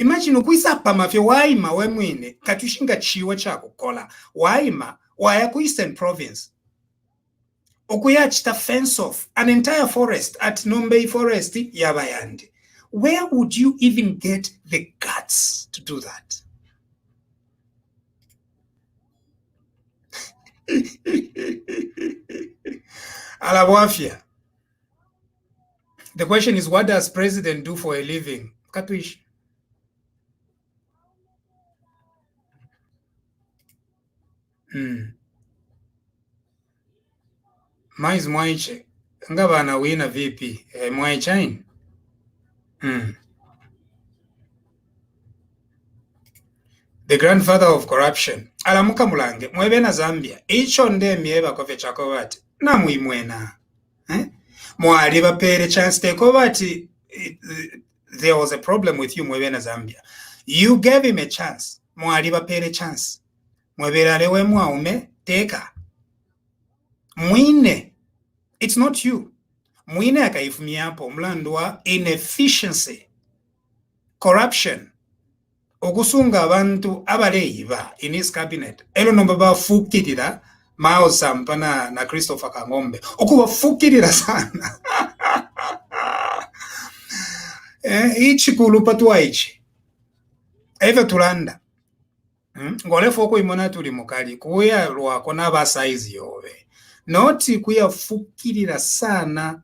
Imagine ukuisa pamafyo waima we mwine katushinga chiwa chako kola waima waya ku Eastern Province ukuyachita fence off an entire forest at Nombei Forest yabayandi. Where would you even get the guts to do that? Alawafia. The question is, what does president do for a living? Katuish. Mais mwaiche. Ngaba na wina vipi? Mwaichain. The grandfather of corruption. Alamuka mulange. Mwebe na Zambia. Icho nde mieba kofe chako wati. Na muimwena. Mwari bapere chance teko wati. There was a problem with you mwebe na Zambia. You gave him a chance. Mwari bapere chance. Mwebe lewe mwaume teka. Mwine. It's not you. Mwine akaifumiapo mlandwa inefficiency. Corruption. Okusunga abantu abaleiba in his cabinet. Elo nombaba fukirira Mao Sampana na Christopher Kangombe. Okuba fukirira sana. Ichi kulupa tuwa ichi. Eve tulanda. Ngole foko imona tuli mukali. Kuya luwako na ba size yowe. Noti kuya fukirira sana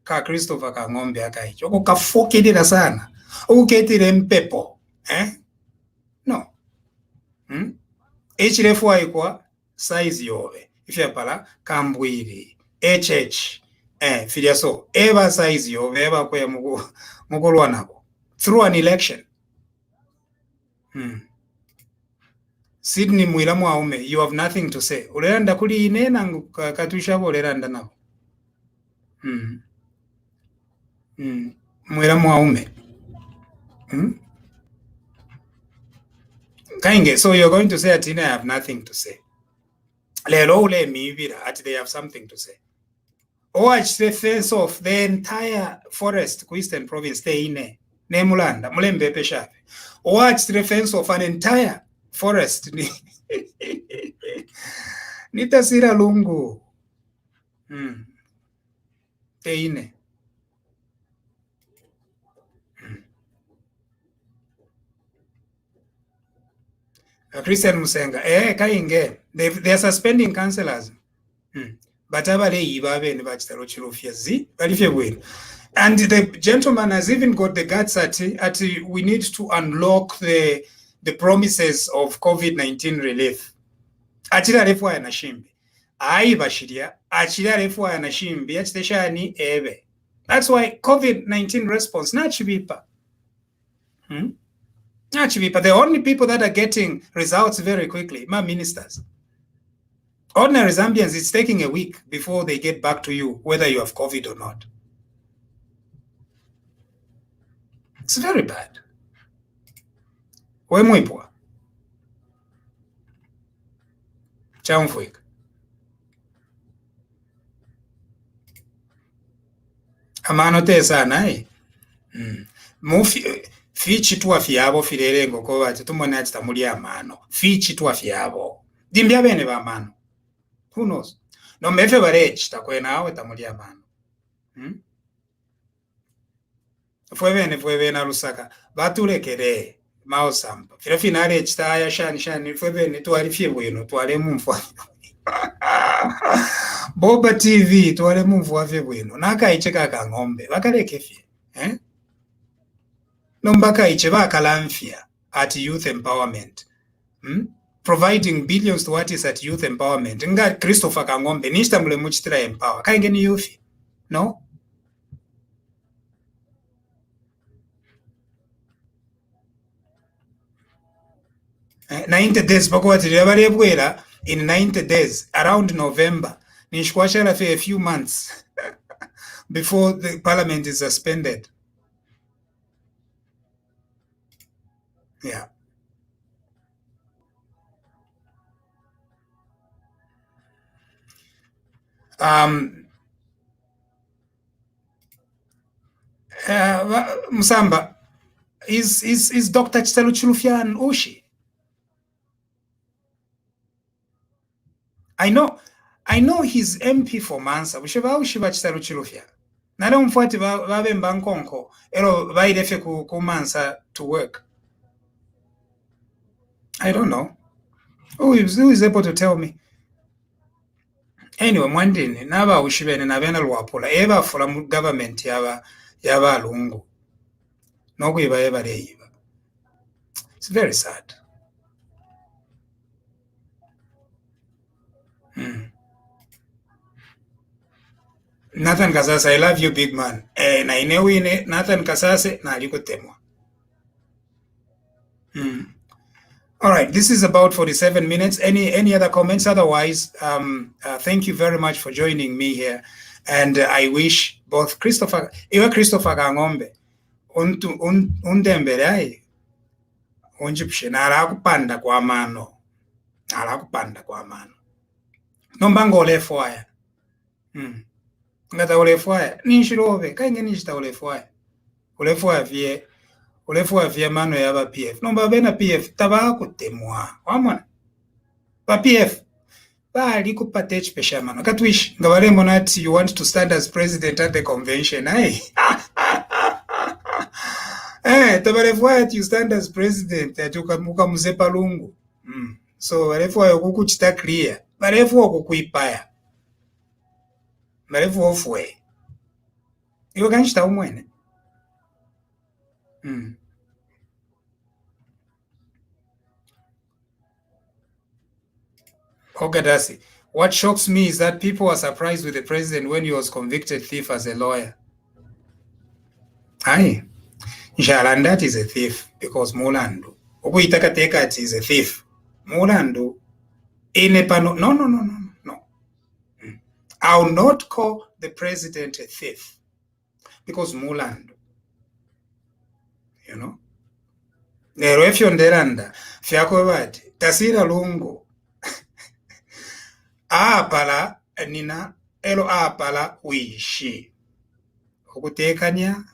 ka Christopher Kangombe akaichi. Oku ka fukirira sana. Oku ketire mpepo. No. Ichirefu waikwa size yowe. Ifya pala kambwiri. HH. Filiaso. Eva size yowe. Eva kwe mugulwa nako. Through an election. Sydney Mwila Mwaume, you have nothing to say. Uleranda kuli inena katusha uleranda nako. Mwila Mwaume. Kainge, so you're going to say at I have nothing to say. Lelo ule miibira at they have something to say. Watch the face of the entire forest, Eastern Province, stay in Nemulanda, Mulembe Peshape. Watch the fence of an entire forest. Nitasira lungu. Teine. Christian Musenga. Kainge. They are suspending councillors. But and the gentleman has even got the guts at we need to unlock the promises of COVID-19 relief. achira refu aya nashimbi ai bashiria achira refu aya nashimbi achiteshani ebe. That's why COVID-19 response nachibipa. Nachibipa. The only people that are getting results very quickly, my ministers. Ordinary Zambians, it's taking a week before they get back to you, whether you have COVID or not. It's very bad. Wemwipwa. Chamfwik. Amano tesa nai. Fichi tuwa fiabo filerengo kwa wati tumone achita muli amano. Fichi tuwa fiabo. Dimbia bene ba amano. Who knows? No mefe barechi takwena awe tamuli amano. Fue na Lusaka. Batule kere. Mao samba. Fila finale chitaya shani. Fue tuwali fie bueno. Tuwale mumfwa. Boba TV. Tuwale mumfwa fie bueno. Naka icheka ka ngombe. Wakale kefie. Nombaka iche bakalamfia at youth empowerment. Providing billions to what is at youth empowerment. Nga Christopher Kangombe. Nishta mule muchitira empower. Kaingeni youth. No? 90 days bakwati yabalebwera in 90 days around November nishkwashara for a few months before the parliament is suspended. Yeah. Musamba is Dr. Chitalo Chilufian Oshi. I know he's MP for Mansa. Ushiba Chitalo Chilufia. Nada mfuati babe mbankonko. Elo baidefe ku Mansa to work. I don't know. Who is able to tell me? Anyway, mwandini naba ushibene nabena lwapula eba fula mu government yaba lungu. Noku eba leiba. It's very sad. Nathan Kasase, I love you, big man. Na inewine Nathan Kasase na alikutemwa. All right, this is about 47 minutes. Any other comments? Otherwise, thank you very much for joining me here. And I wish both Christopher Kangombe, undembele ai, unjipshe, na alakupanda kwa mano. Nombango olefuaya. Ngata olefuaya. Nishirobe, kainge nishita olefuaya. Olefuaya vye mano ya ba PF. Nomba bena PF, taba kutemwa. Wamona? Ba PF. Bali kupate chipesha mano. Katwish, ngawale monati, you want to stand as president at the convention, eh? Tabalefuaya you stand as president, muka muzepa lungu. So, balefuaya kukuchita clear. Balefuaya kukuipaya. Balefuaya ofwe. Iwe kanchita umwene. Ogadasi, what shocks me is that people are surprised with the president when he was convicted thief as a lawyer. Aye. Njalandat is a thief because Mulandu. Okuitaka Tekat is a thief. Mulandu. No. I will not call the president a thief because Mulandu. You know? Nero efyonderanda fyakwebati tasira lungu apala nina elo apala wishi okutekanya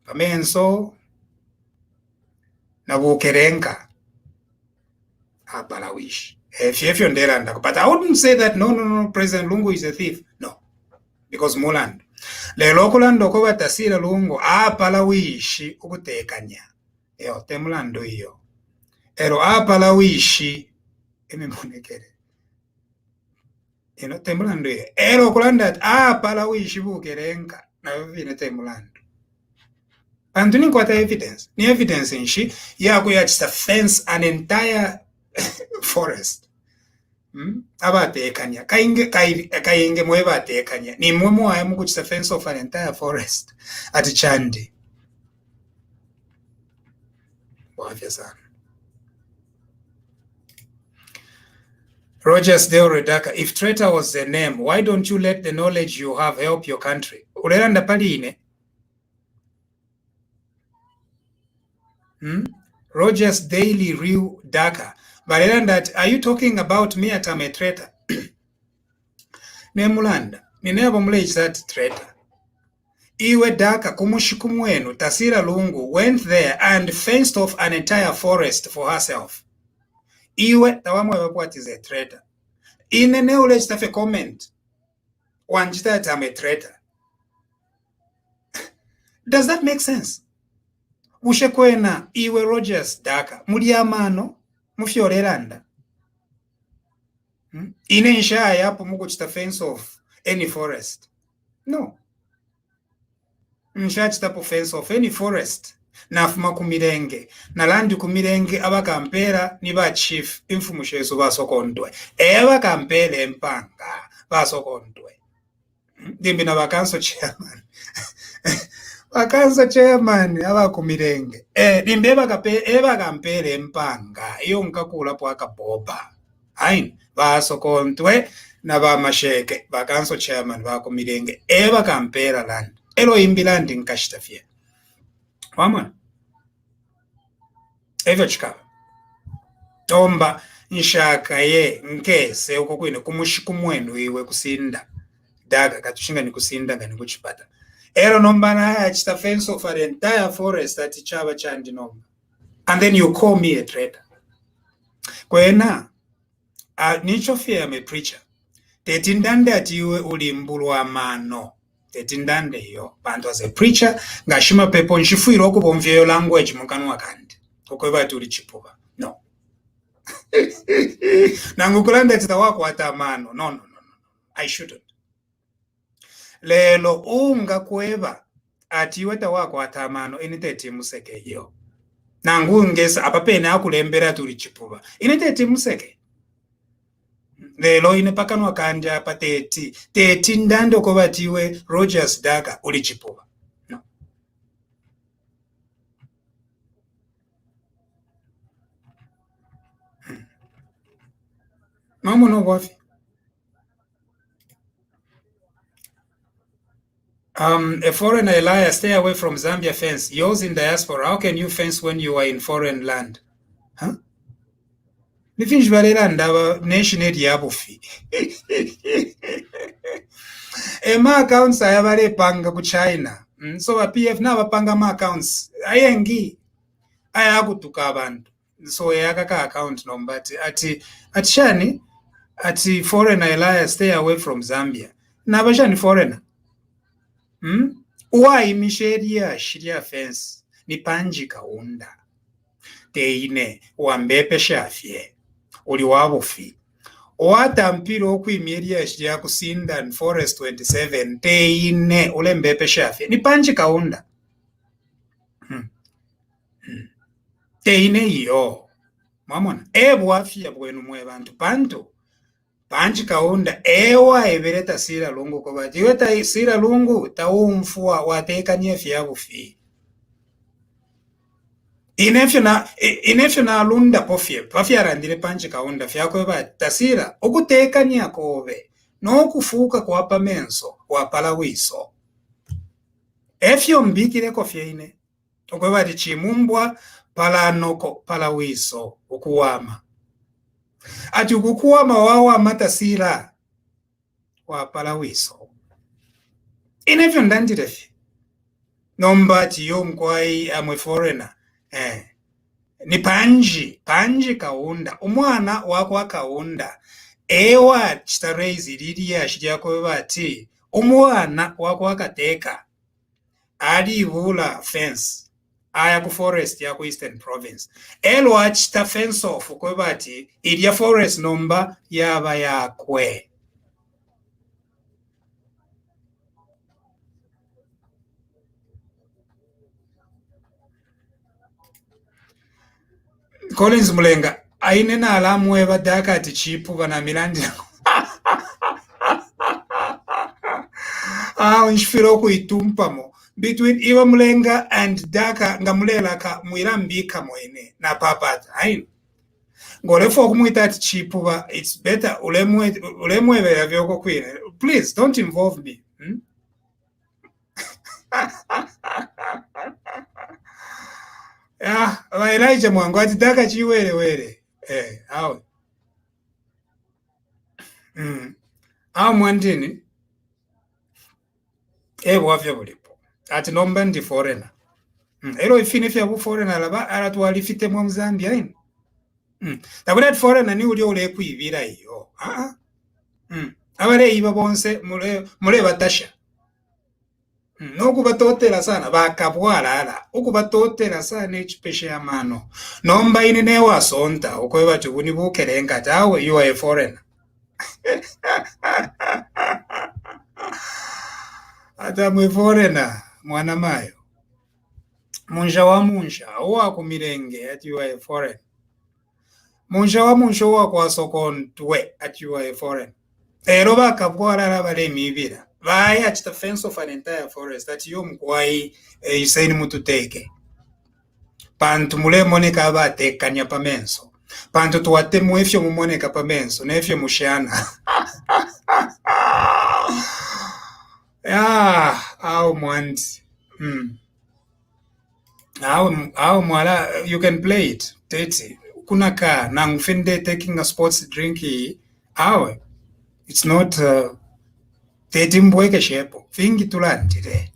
pamenso na bukerenka apala wishi efyonderanda. But I wouldn't say that no President Lungu is a thief. No, because Mulandu lelo kulando ko batasira lungu apala wishi okutekanya temulandu iyo ero apala wishi emembonekere temulandu iyo ero kulanda apala wishi bukerenka na vine temulandu and ni kwata evidence ni evidence nshi yako yachita fence an entire forest abatekanya kayinge mwe batekanya ni mwe muwaye mukuchita fence of an entire forest ati chandi wavya sana. Rogers Dale Redaka, if traitor was the name, why don't you let the knowledge you have help your country? Uleranda paline. Rogers Daily Real Daka. But are you talking about me at a traitor? Nemulanda, ninebo mule that traitor. Iwe Daka kumushikumwenu Tasira Lungu went there and fenced off an entire forest for herself. Iwe tawamwe what is a traitor. In an knowledge of a comment, one that I'm a traitor. Does that make sense? Ushekwena iwe Rogers Daka muliamano mufyorelanda. Ine nsha yapo mukuchita fence of any forest. No. Nsha chita fence of any forest. Nafuma kumirenge. Nalandi kumirenge abakampera niba chief infumushezo basokondwe. Abakampere empanga basokondwe. Dimbi na vakanso chairman. Vakanso chairman abakumirenge. Dimbi ebakampere empanga. Iyo nkakula po akaboba. Hain basokondwe na bamasheke. Vakanso chairman bakumirenge. Ebakampera land. Elo imbilandi nkashitafye. Wamwana. Evo chikaba. Tomba nshaka ye nkese uko kwine kumushikumwenu iwe kusinda. Daga katushinga ni kusinda ngani kuchipata. Ero nomba na haya chita fence of an entire forest ati chaba chandi nomba. And then you call me a traitor. Kwena, nicho fia I'm a preacher. Tetindande ati iwe ulimbulwa mano. Tetindande yo. Bantu as a preacher, ngashima pepo nshifuiro kubomvyeyo language mukanu wakandi. Ukweba ati ulichipuba. No. Nangukulanda tita wako hata mano. No. I shouldn't. Lelo unga kweba ati weta wako hata mano initeti museke yo. Nangungesa apapene akulembera tulichipuba. Initeti museke. Lelo inepakano wakanja apa teti ndando kwa batiwe Rogers Daka ulichipuba. No. Mamu no wafi. A foreigner, a liar, stay away from Zambia fence. Yours in diaspora. How can you fence when you are in foreign land? Huh? Nifinji balela ndaba nation edi yabufi. Ma accounts ayabale panga ku China. So a PF na bapanga ma accounts. Ayengi. Ayakutuka abantu. So yakaka account number ati shani ati foreigner, a liar, stay away from Zambia. Na bashani foreigner. Uwa imisheria shiria fence ni panji kaunda teine wambepe shafye uli wabufi wata mpiro okuimieria shiria kusinda forest 27 teine ule mbepe shafye ni panji kaunda teine iyo mwamona ebu afya bwenu mwe bantu pantu panji kaunda ewa ebere Tasira Lungu kwa bati iwe Tasira Lungu taumfua wateka nyefi ya bufi inefyo na alunda pofye arandile panji kaunda fya kwa bati Tasira okuteka nyakobe no kufuka kwa hapa menso wapala wiso efyo mbikile kofye ine kwa bati chimumbwa pala noko pala wiso ukuwama ati ukukuwama wawa matasira wapala wiso inevyo ndandirefi nomba ati yo mkwai amwe foreigner ni panji kaunda umwana wako akaunda ewa chitareizi lilia shiryako bati umwana wako akateka ali vula fence aya ku forest ya ku Eastern Province elo achita fence off kwa bati ilia forest nomba yaba yakwe Collins Mulenga aine na alamu eva daka ati chipu vana milandi nxifiro kuitumpamo between iwa mulenga and daka nga mulelaka mwirambika mwene na papata haino ngolefo kumuita ati chipu it's better ulemweve yavyoko kwine please don't involve me ya vairaija mwangu ati daka chiwerewere awe awo mwandini wavyo bulipo ati nomba ndi foreigner ero ifine fya bu foreigner laba aratwalifite mu Zambia ino tabula ati foreigner ni ulio ule kuivira iyo abale iba bonse mule batasha nokubatotera sana bakabwalala ukubatotera sana echipeshe ya mano nomba ine ne wasonta uko bati kuni bukerenga tawe you are a foreigner ata mwe foreigner mwana mayo munja wa munja owa kumirenge ati you are a foreigner munja wa munja owa kwa sokontwe ati you are a foreigner ero bakabwalala bale mibira vaya at the fence of an entire forest that yo mkwai isaini mututeke pantu mule moneka batekanya pamenso pantu tuwate mwefyo mumoneka pamenso nefyo mushana ya au mwandi au mwala you can play it tete kuna ka na ngfende taking a sports drink awe it's not tete mbweke shepo fingi tulandire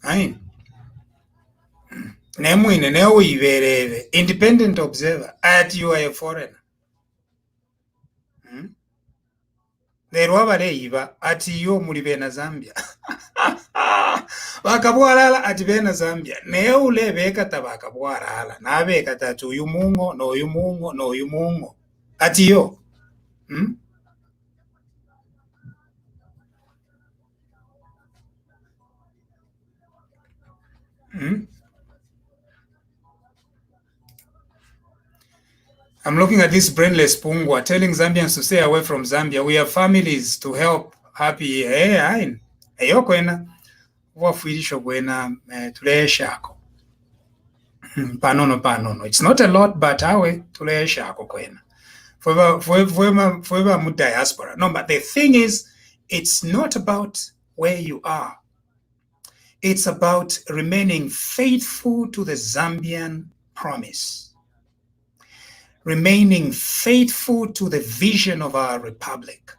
ayin nemwine newe iberere independent observer at you are a foreigner lero abale iba ati yo muri bena Zambia bakabwalala ati bena Zambia newe ulebeka tabakabwalala nabeka tatu uyu mungo no uyu mungo no uyu mungo ati yo I'm looking at this brainless Pungwa telling Zambians to stay away from Zambia. We have families to help happy. Eyo kwena wafuirisho kwena tuleshako. Panono. It's not a lot, but awe tuleshako kwena. Forever mu diaspora. No, but the thing is, it's not about where you are. It's about remaining faithful to the Zambian promise. Remaining faithful to the vision of our republic,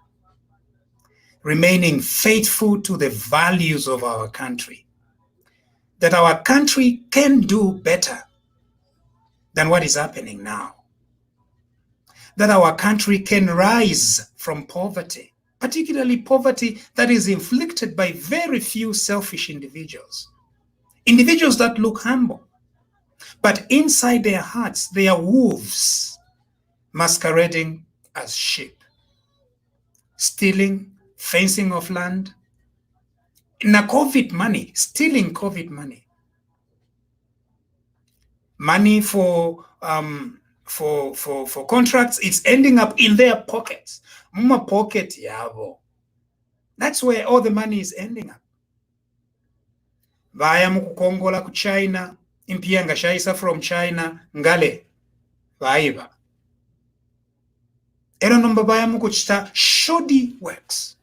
remaining faithful to the values of our country, that our country can do better than what is happening now, that our country can rise from poverty, particularly poverty that is inflicted by very few selfish individuals that look humble, but inside their hearts, they are wolves masquerading as sheep, stealing, fencing of land, na COVID money, stealing COVID money, money for contracts. It's ending up in their pockets. Muma pocket yabo. That's where all the money is ending up. Vaya mukukongola ku China, impianga shaisa from China, ngale, vaiva. Ero nomba vaya mukuchita shoddy works.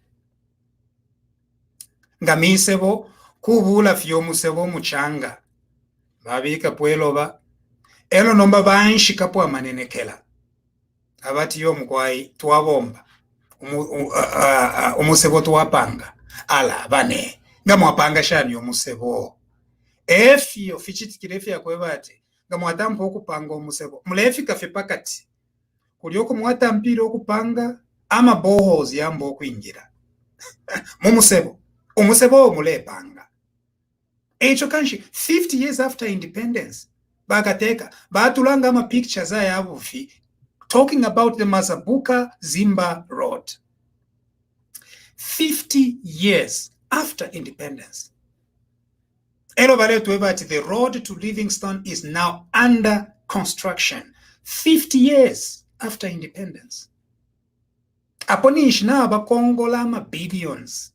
Ngamisebo, kubula fyomusebo muchanga. Vavika pueloba. Ero nomba vaanshika po amanenekela. Abati yo mkwai tuwabomba. Umusebo tuwapanga. Ala, bane. Ngamwapanga shani umusebo. Efyo, fichitikirefi ya kwebate. Ngamwatampo okupanga umusebo. Mulefi kafe pakati. Kulioko mwatampiro okupanga. Ama bohozi yambo okuingira. Mumusebo. Umusebo mulepanga. Echo kanshi, 50 years after independence. Bakateka. Batulanga ama pictures ya abufi. Talking about the Mazabuka Zimba Road. 50 years after independence. The road to Livingstone is now under construction 50 years after independence. Apo nishina abakongola ama-billions.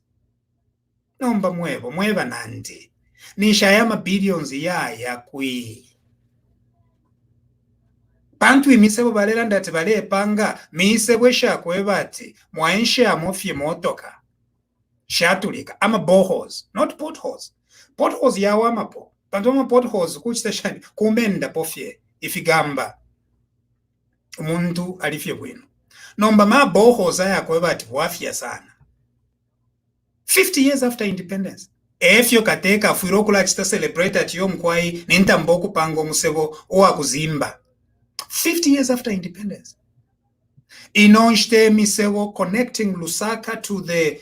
Nomba mweba nandi. Nishaya ama-billions ya kwi. Bantu imisebo balela ndati bale panga misebo shakwe bati mwaensha mofye motoka shatulika ama boreholes, not potholes. Potholes yawa amapo bantu ama potholes kuchitashani kumenda pofye ifigamba umuntu alifye bwino nomba ma boreholes ayakwe bati bwafya sana 50 years after independence. Efyo kateka fuiro kula chita celebrate ati yo mkwai nintamboku panga omusebo owakuzimba 50 years after independence. Inonshte misewo connecting Lusaka to the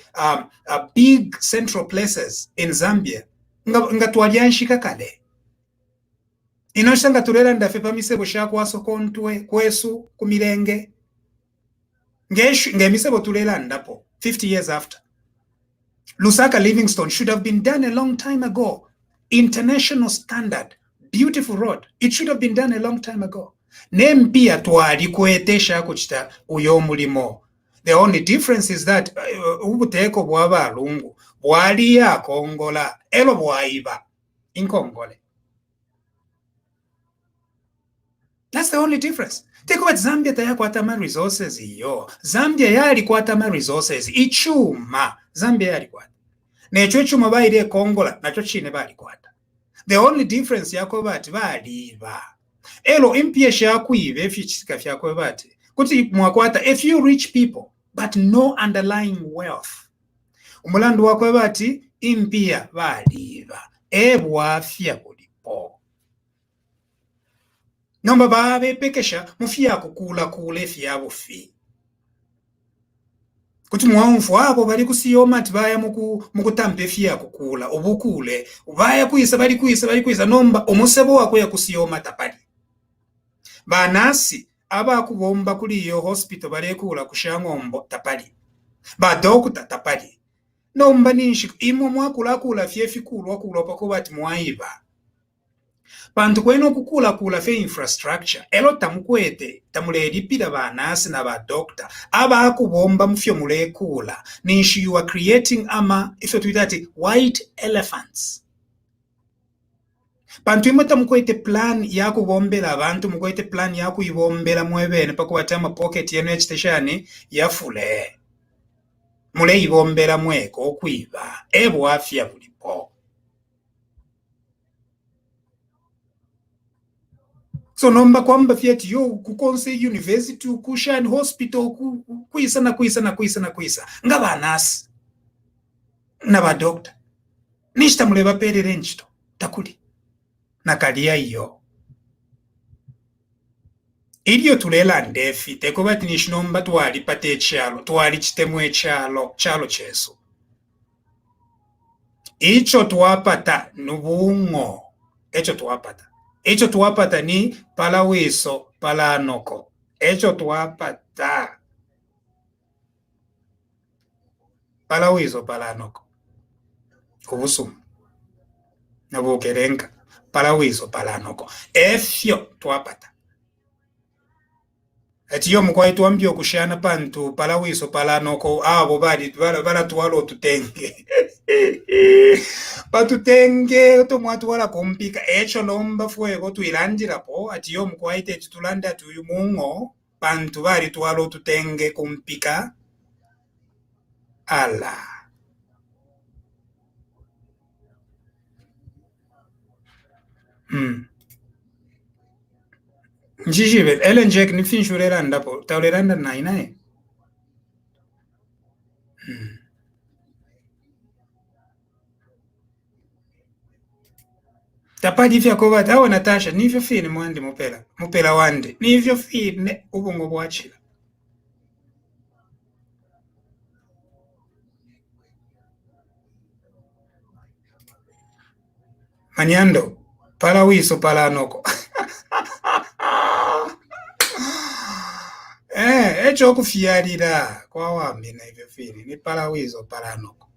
big central places in Zambia. Nga tuwalianshika kale. Inonshte nga turela ndafepa misewo shaku waso kontwe, kwesu, kumilenge. Nge misewo turela ndapo 50 years after. Lusaka Livingstone should have been done a long time ago. International standard, beautiful road. It should have been done a long time ago. Nempia twali kuetesha kuchita uyo mulimo. The only difference is that ubuteko bwaba lungu bwali ya kongola elo bwaiba inkongole. That's the only difference. Take what Zambia tayakwata ma resources iyo. Zambia yali kwata ma resources ichuma. Zambia yali kwata. Necho ichuma baile kongola nacho chine bali kwata. The only difference yako bati baliba. Elo impia shakuive fichika fyakwe bati kuti mwakwata a few rich people but no underlying wealth. Umulandu wakwe bati impia baliva ebwafya kulipo. Nomba babe pekesha mufya kukula efyabo fi. Kuti mwanfu wako bali kusiyoma ati baya mukutampe fya kukula obukule baya kuyisa nomba omusebo wako ya kusiyoma tapali. Banasi abakubomba kuli iyo hospital balekula kushangombo tapali. Badokta tapali. Nomba ninshi imwe mwakula fyefi kulwa pako bati mwaiba. Bantu kweno kukula fe infrastructure elo tamukwete tamulelipira banasi na badokta abakubomba mufyo mulekula ninshi you are creating if you that white elephants. Bantu imwe tamukwete plan ya kubombela abantu mukwete plan ya kuibombela mwebene pako batama pocket yenu echiteshani yafule. Mule ibombela mweko okwiba ebwafya bulipo. So nomba kwamba fyeti yo kukonse university kushani hospital kuisa nga banasi na badokta nishita muleba perere nchito takuli nakalia iyo iliyo tulela ndefi teko bati nishinomba twali pate echalo twali chitemu echalo chesu icho tuwapata nubungo echo tuwapata ni palawiso palanoko echo tuwapata palawiso palanoko kubusumu nabukerenka palawiso palanoko efyo tuwapata atiyo mkwai tuambio kushana pantu palawiso palanoko abo bala tuwalo tutenge batutenge tomwatu wala kumpika echo lomba fuego tuilandira po atiyo mkwai te tulanda tuyumungo pantu bali tuwalo tutenge kumpika ala Njijibe, Ellen Jack ni finshurera ndapo, tauleranda na inae. Tapadi fya koba tawa Natasha, nivyo fini mwandi mupela wande, nivyo fini ubongo bwachila. Manyando, pala wiso pala anoko. Echo kufiyalira kwa wambi na hivyo fini ni pala wizo pala anoko.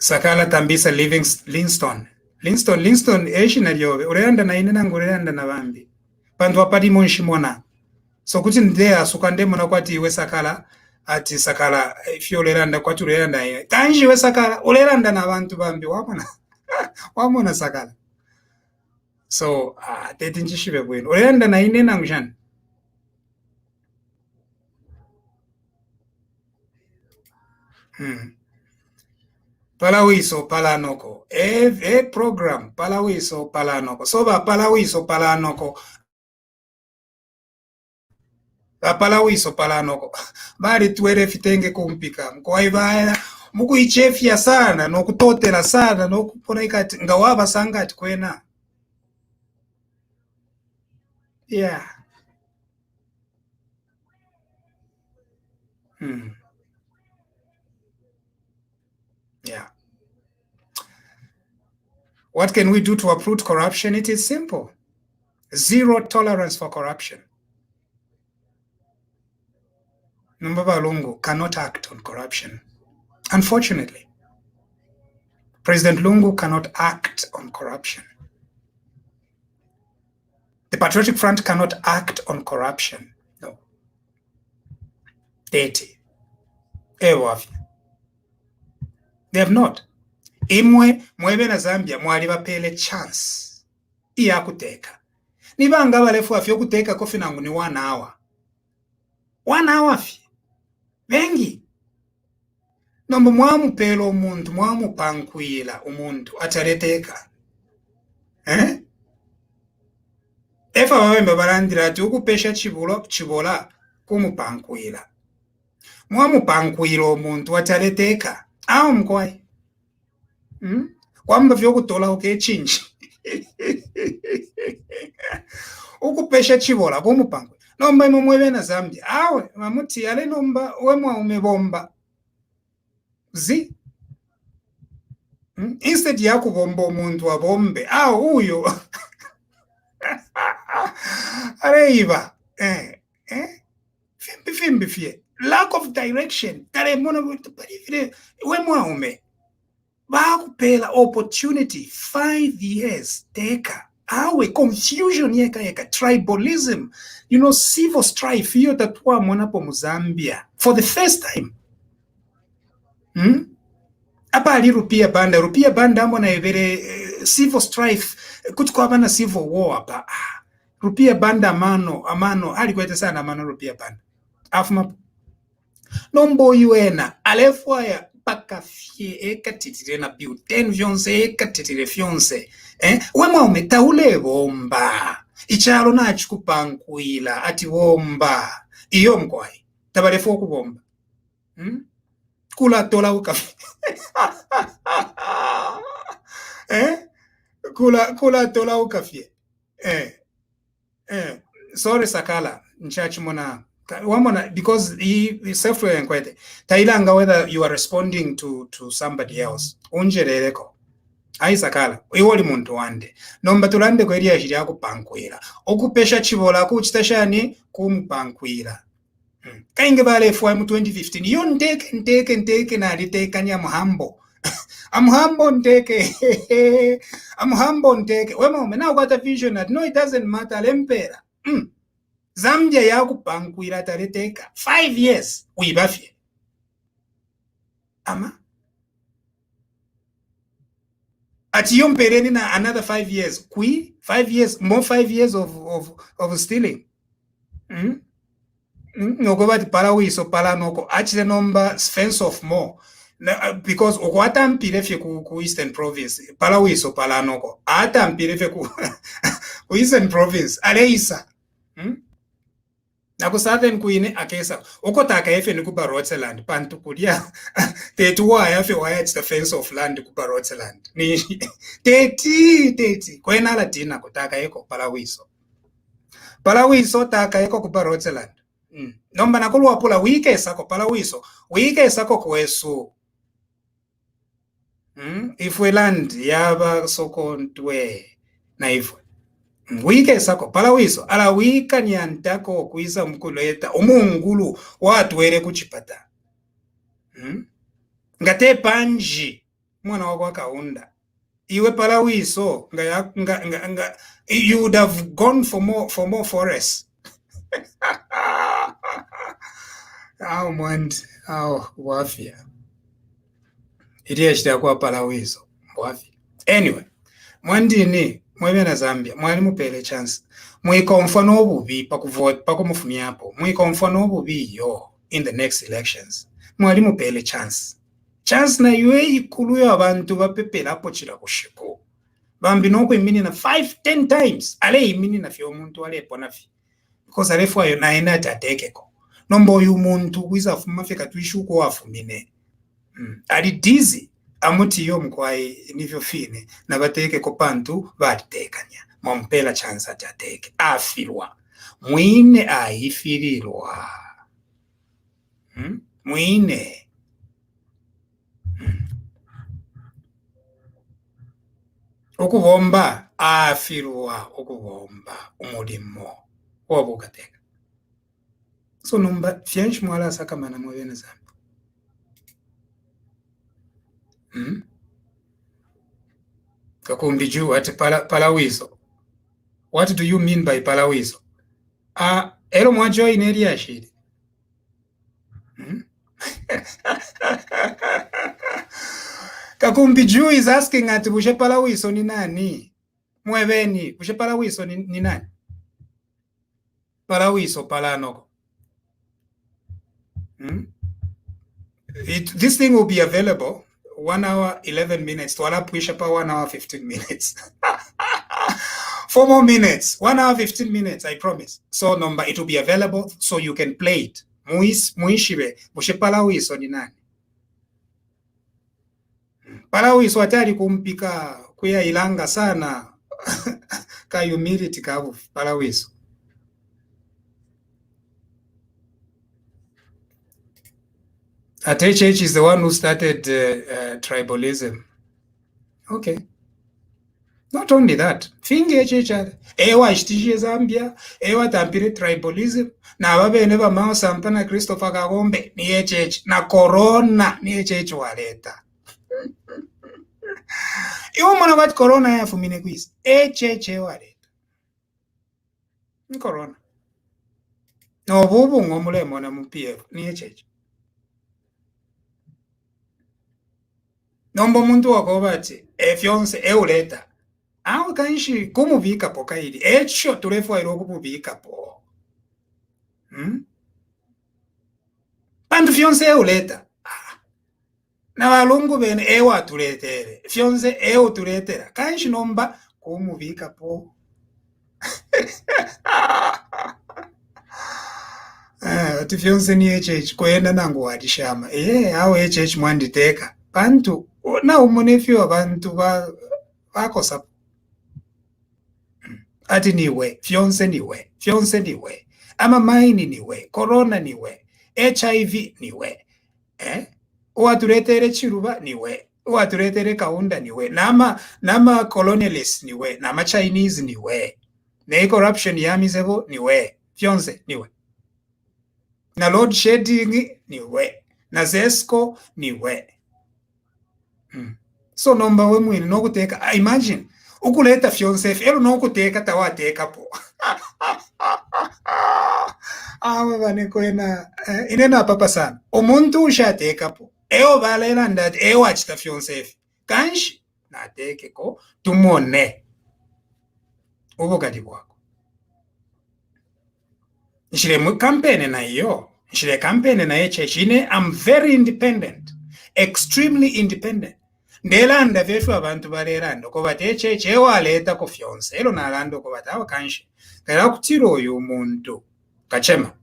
Sakala tambisa Livingston eshina lyobe urenda na ine nangu urenda na bambi pantu wapadi monshimona so kuti nde asukande mona kwati iwe Sakala ati Sakala if you urenda kwati urenda ine kanji iwe Sakala urenda na bantu bambi wamona Sakala so teti njishibe bwino urenda na ine nangu shani Palawiso palanoko program palawiso palanoko soba palawiso palanoko palawiso palanoko bali tuere fitenge kumpika mkoaibaya mukuichefya sana nokutotela sana nokupona ikati ngawaba sangati kwena yeah yeah. What can we do to uproot corruption? It is simple. Zero tolerance for corruption. Mbaba Lungu cannot act on corruption. Unfortunately, President Lungu cannot act on corruption. The Patriotic Front cannot act on corruption. No. They have not. Imwe mwebe na Zambia mwali bapele chance iya kuteka. Nibanga balefu afyo kuteka kofi nangu ni 1 hour. 1 hour fi. Vengi. Nombo mwamu pelo umuntu, mwamu pankwila umuntu, atareteka. Efa wawembe balandira ati ukupesha chibola kumupankwila. Mwamu pankwila umuntu, atareteka. Aho mkwai. Kwamba vyo kutola ukechinji. Ukupesha chibola kumupankwila. Nomba imumwebe na Zambia. Awe, mamuti yale nomba wemwa umebomba. Instead ya kubomba umuntu wa bombe. Uyo. Areiba. Fimbi fie. Lack of direction. Kare mona wemwa ume. Bakupela opportunity 5 years teka. Confusion yeka tribalism, civil strife hiyo tatwa mwana po Zambia for the first time. Apa ali rupia banda mwana evere civil strife kutukwa bana civil war apa. Rupia banda amano ali kwete sana amano rupia banda. Afuma nombo yuena alefwa ya paka fie eka titire na piu 10 vyonse eka titire fyonse. Wema umetaule bomba. Ichalo na chikupankwila ati bomba. Iyo mkwai. Tabalefu kubomba. Kula tola ukafie. Kula tola ukafie. Sorry Sakala. Nchachi mona. Because he self-aware kwete. Tailanga whether you are responding to somebody else. Unjereleko. Ai Sakala, iwoli muntu wande. Nomba tulande kwa eria jiri yako pankwila. Okupesha chivola kuchitashani kumupankwila. Kainge bale fuwa mu 2015. Yo nteke na aliteka ni amuhambo. Amuhambo nteke. Amuhambo nteke. Wema umena ukata vision that no, it doesn't matter. Lempera. Zambia yako pankwila taleteka. 5 years. Uibafye. Ama? At yom pereni na another 5 years. 5 years, more 5 years of stealing. Noko bati palawiso palanoko. Achile nomba fence of more. Because okwata mpilefye ku Eastern Province. Palawiso palanoko. Ata mpilefye ku Eastern Province. Aleisa. Na ku Southern Queen akesa. Okotaka efe ni kuba Rotland. Pantu kulia. Tetuwa yafe waya it's the fence of land kuba Rotland. Ni teti. Kwena la tina kutaka eko palawiso. Palawiso taka eko kuba Rotland. Nomba nakulu wapula wike sako palawiso. Wike sako kwesu. Ifwe land yaba soko ntwe. Na ifwe. Wike sako palawiso ala wika ni antako kuisa mkuleta umungulu watu were kuchipata. Ngate panji mwana wako kaunda iwe palawiso nga you would have gone for more forests. Au mwandi au wafia iliye chitakuwa palawiso wafia. Anyway, mwandini mwebe na Zambia mwali mupele chance mwikomfa n'obubi pakumufuniapo mwikomfa n'obubi yo in the next elections mwali mupele chance na yue ikuluyo abantu bapepelapo chila kushiko bambi noko imini na 5-10 times ale imini na fyo omuntu alepo nafi because alefu ayo naena atatekeko nombo oyu muntu wiza afuma fika tuishuko wafumine ali dizi amuti yo mkwai nivyo fine na bateke ko pantu batekanya mompela chance atateke afirwa mwine aifirirwa mwine okubomba afirwa okubomba umulimo wobukateka so numba fyenshi mwala sakamana mwebene Zambia. Kakumbiju ati palawiso. What do you mean by palawiso? Ero mwajoin area shidi. Kakumbiju is asking ati bushe palawiso ni nani? Mwebeni, bushe palawiso ni nani? Palawiso palanoko. This thing will be available 1 hour 11 minutes to ala push up 1 hour 15 minutes. 4 more minutes, 1 hour 15 minutes, I promise. So number it will be available so you can play it. Muishibe bushe palawiso ni nani? Palawiso atari kumpika kuya ilanga sana ka humility kavu palawiso. HH is the one who started tribalism. Okay. Not only that, fingi HH ewa ishtishe Zambia, ewa tampire tribalism, na wabene ba mao sampana Christopher Kagombe ni HH, na corona ni HH waleta. Iwo mwana wati corona ya fumine quiz. HH waleta. Ni corona. No bubu ngomule mwana MPF ni HH. Nombo muntu wakobati efyonse euleta aho kanshi kumubika po kaidi echo turefwa iro kububika po pandu fyonse euleta na balungu bene ewa tuletere fyonse eu tuletera kanshi nomba kumubika po ati fyonse ni HH kwenda nangu wadishama hao HH mwanditeka pantu na umunefyo abantu bakosa ati niwe fyonse niwe ama maini niwe corona niwe HIV niwe watuletere chiruba niwe watuletere kaunda niwe nama colonialists niwe nama Chinese niwe na corruption yamizebo niwe fyonse niwe na load shedding niwe na Zesco niwe. So nomba we mwini nokuteka imagine ukuleta fyonse elo nokuteka tawateka po awe bane kwena inena papa sana omuntu ushateka po eo balera ndati eo achita fyonse kanshi nateke ko tumone ubukati bwako nshire mu campaign na iyo nshire campaign na HH I'm very independent, extremely independent. Ndelanda vefu abantu baleranda ko batecheche waleta ko fyonse elo nalando ko batawa kanshi kala kutiro uyu muntu kachema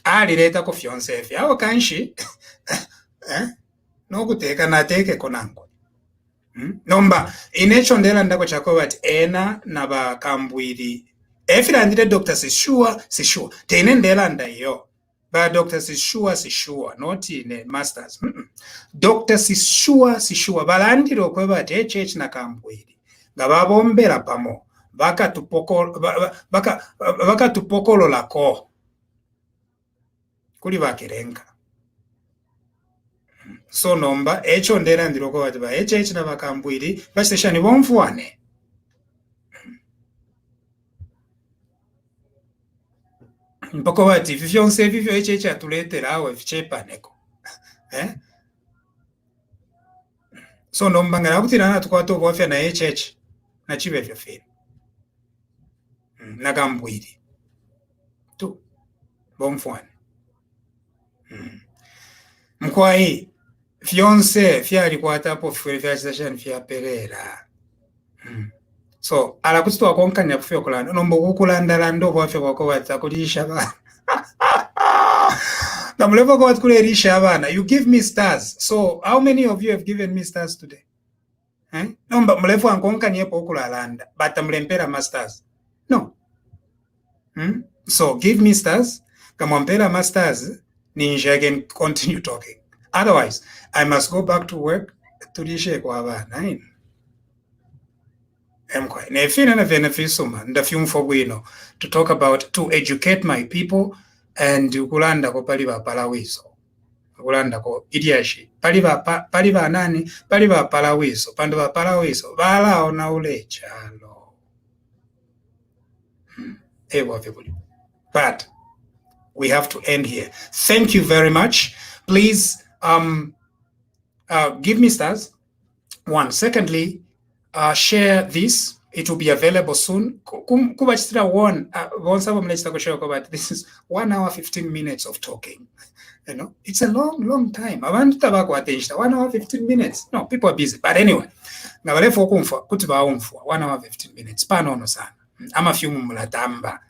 ali leta ko fyonse efi awo kanshi no kuteka nateke konango nomba inecho ndelanda ko chako bati ena naba kambwiri efira ndire Dr. Sishua tene ndelanda iyo ba Dr. Sishua not in masters Dr. Sishua balandiro kwe bati HH na kambwiri ngababombera pamo baka tupokolo lako kuli bakirenga so nomba echo ndera ndiroko bati ba eche na bakambwiri baseshani bomfuane mpoko bati vyonse vivyo eche atuletera awe vichepaneko so nomba ngara kuti rana tukwata obwafya na eche na chibe vyofera nakambwiri tu bomfuane mkwai fyonse fyalikwatapo fwe fyachitashani fyaperera so ala kuti twakonkanya kufya kulanda nombo kukulandalanda obwafya bwako bwatsa kulisha bana namulevo kwa kulerisha abana. You give me stars. So how many of you have given me stars today? Nomba mulevo ankonkanya po kulalanda but amlempera masters. No. So give me stars. Kamompera masters ninja can continue talking. Otherwise, I must go back to work to lishe kwa abana. To talk about, to educate my people and kulanda ko paliba palawiso kulanda ko idiashi paliba nani paliba palawiso pandu ba palawiso bala ona ulechalo but we have to end here. Thank you very much. Please give me stars. One. Secondly, share this. It will be available soon. This is 1 hour 15 minutes of talking. You know, it's a long time. I want to talk 1 hour 15 minutes. No, people are busy. But anyway, 1 hour 15 minutes. Panono sana. Ama fiumu mulatamba.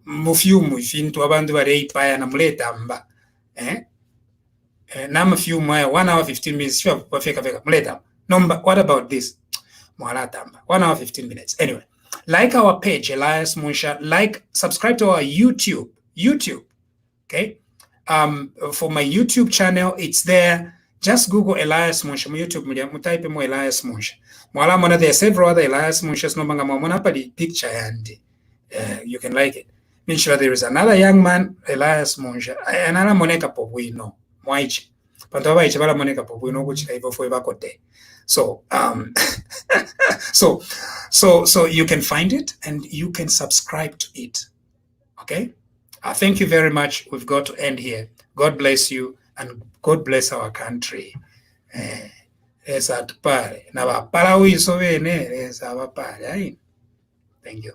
Mufiumu ifintu abantu bareipaya na muletamba. Nama fiumu 1 hour 15 minutes. Fika muletamba. Number, what about this? 1 hour 15 minutes. Anyway, like our page, Elias Munsha. Like, subscribe to our YouTube. Okay. For my YouTube channel, it's there. Just Google Elias Munsha. My YouTube type mo Elias Munsha. Mwala mona, there are several other Elias Munshas. No manga mona pa the picture and you can like it. Make sure there is another young man, Elias Munsha. Another moneka po no mwaichi. Pantaba ichibala moneka po no kuchika ivo fo ibakote. So so you can find it and you can subscribe to it. Okay. Thank you very much. We've got to end here. God bless you and God bless our country. Thank you.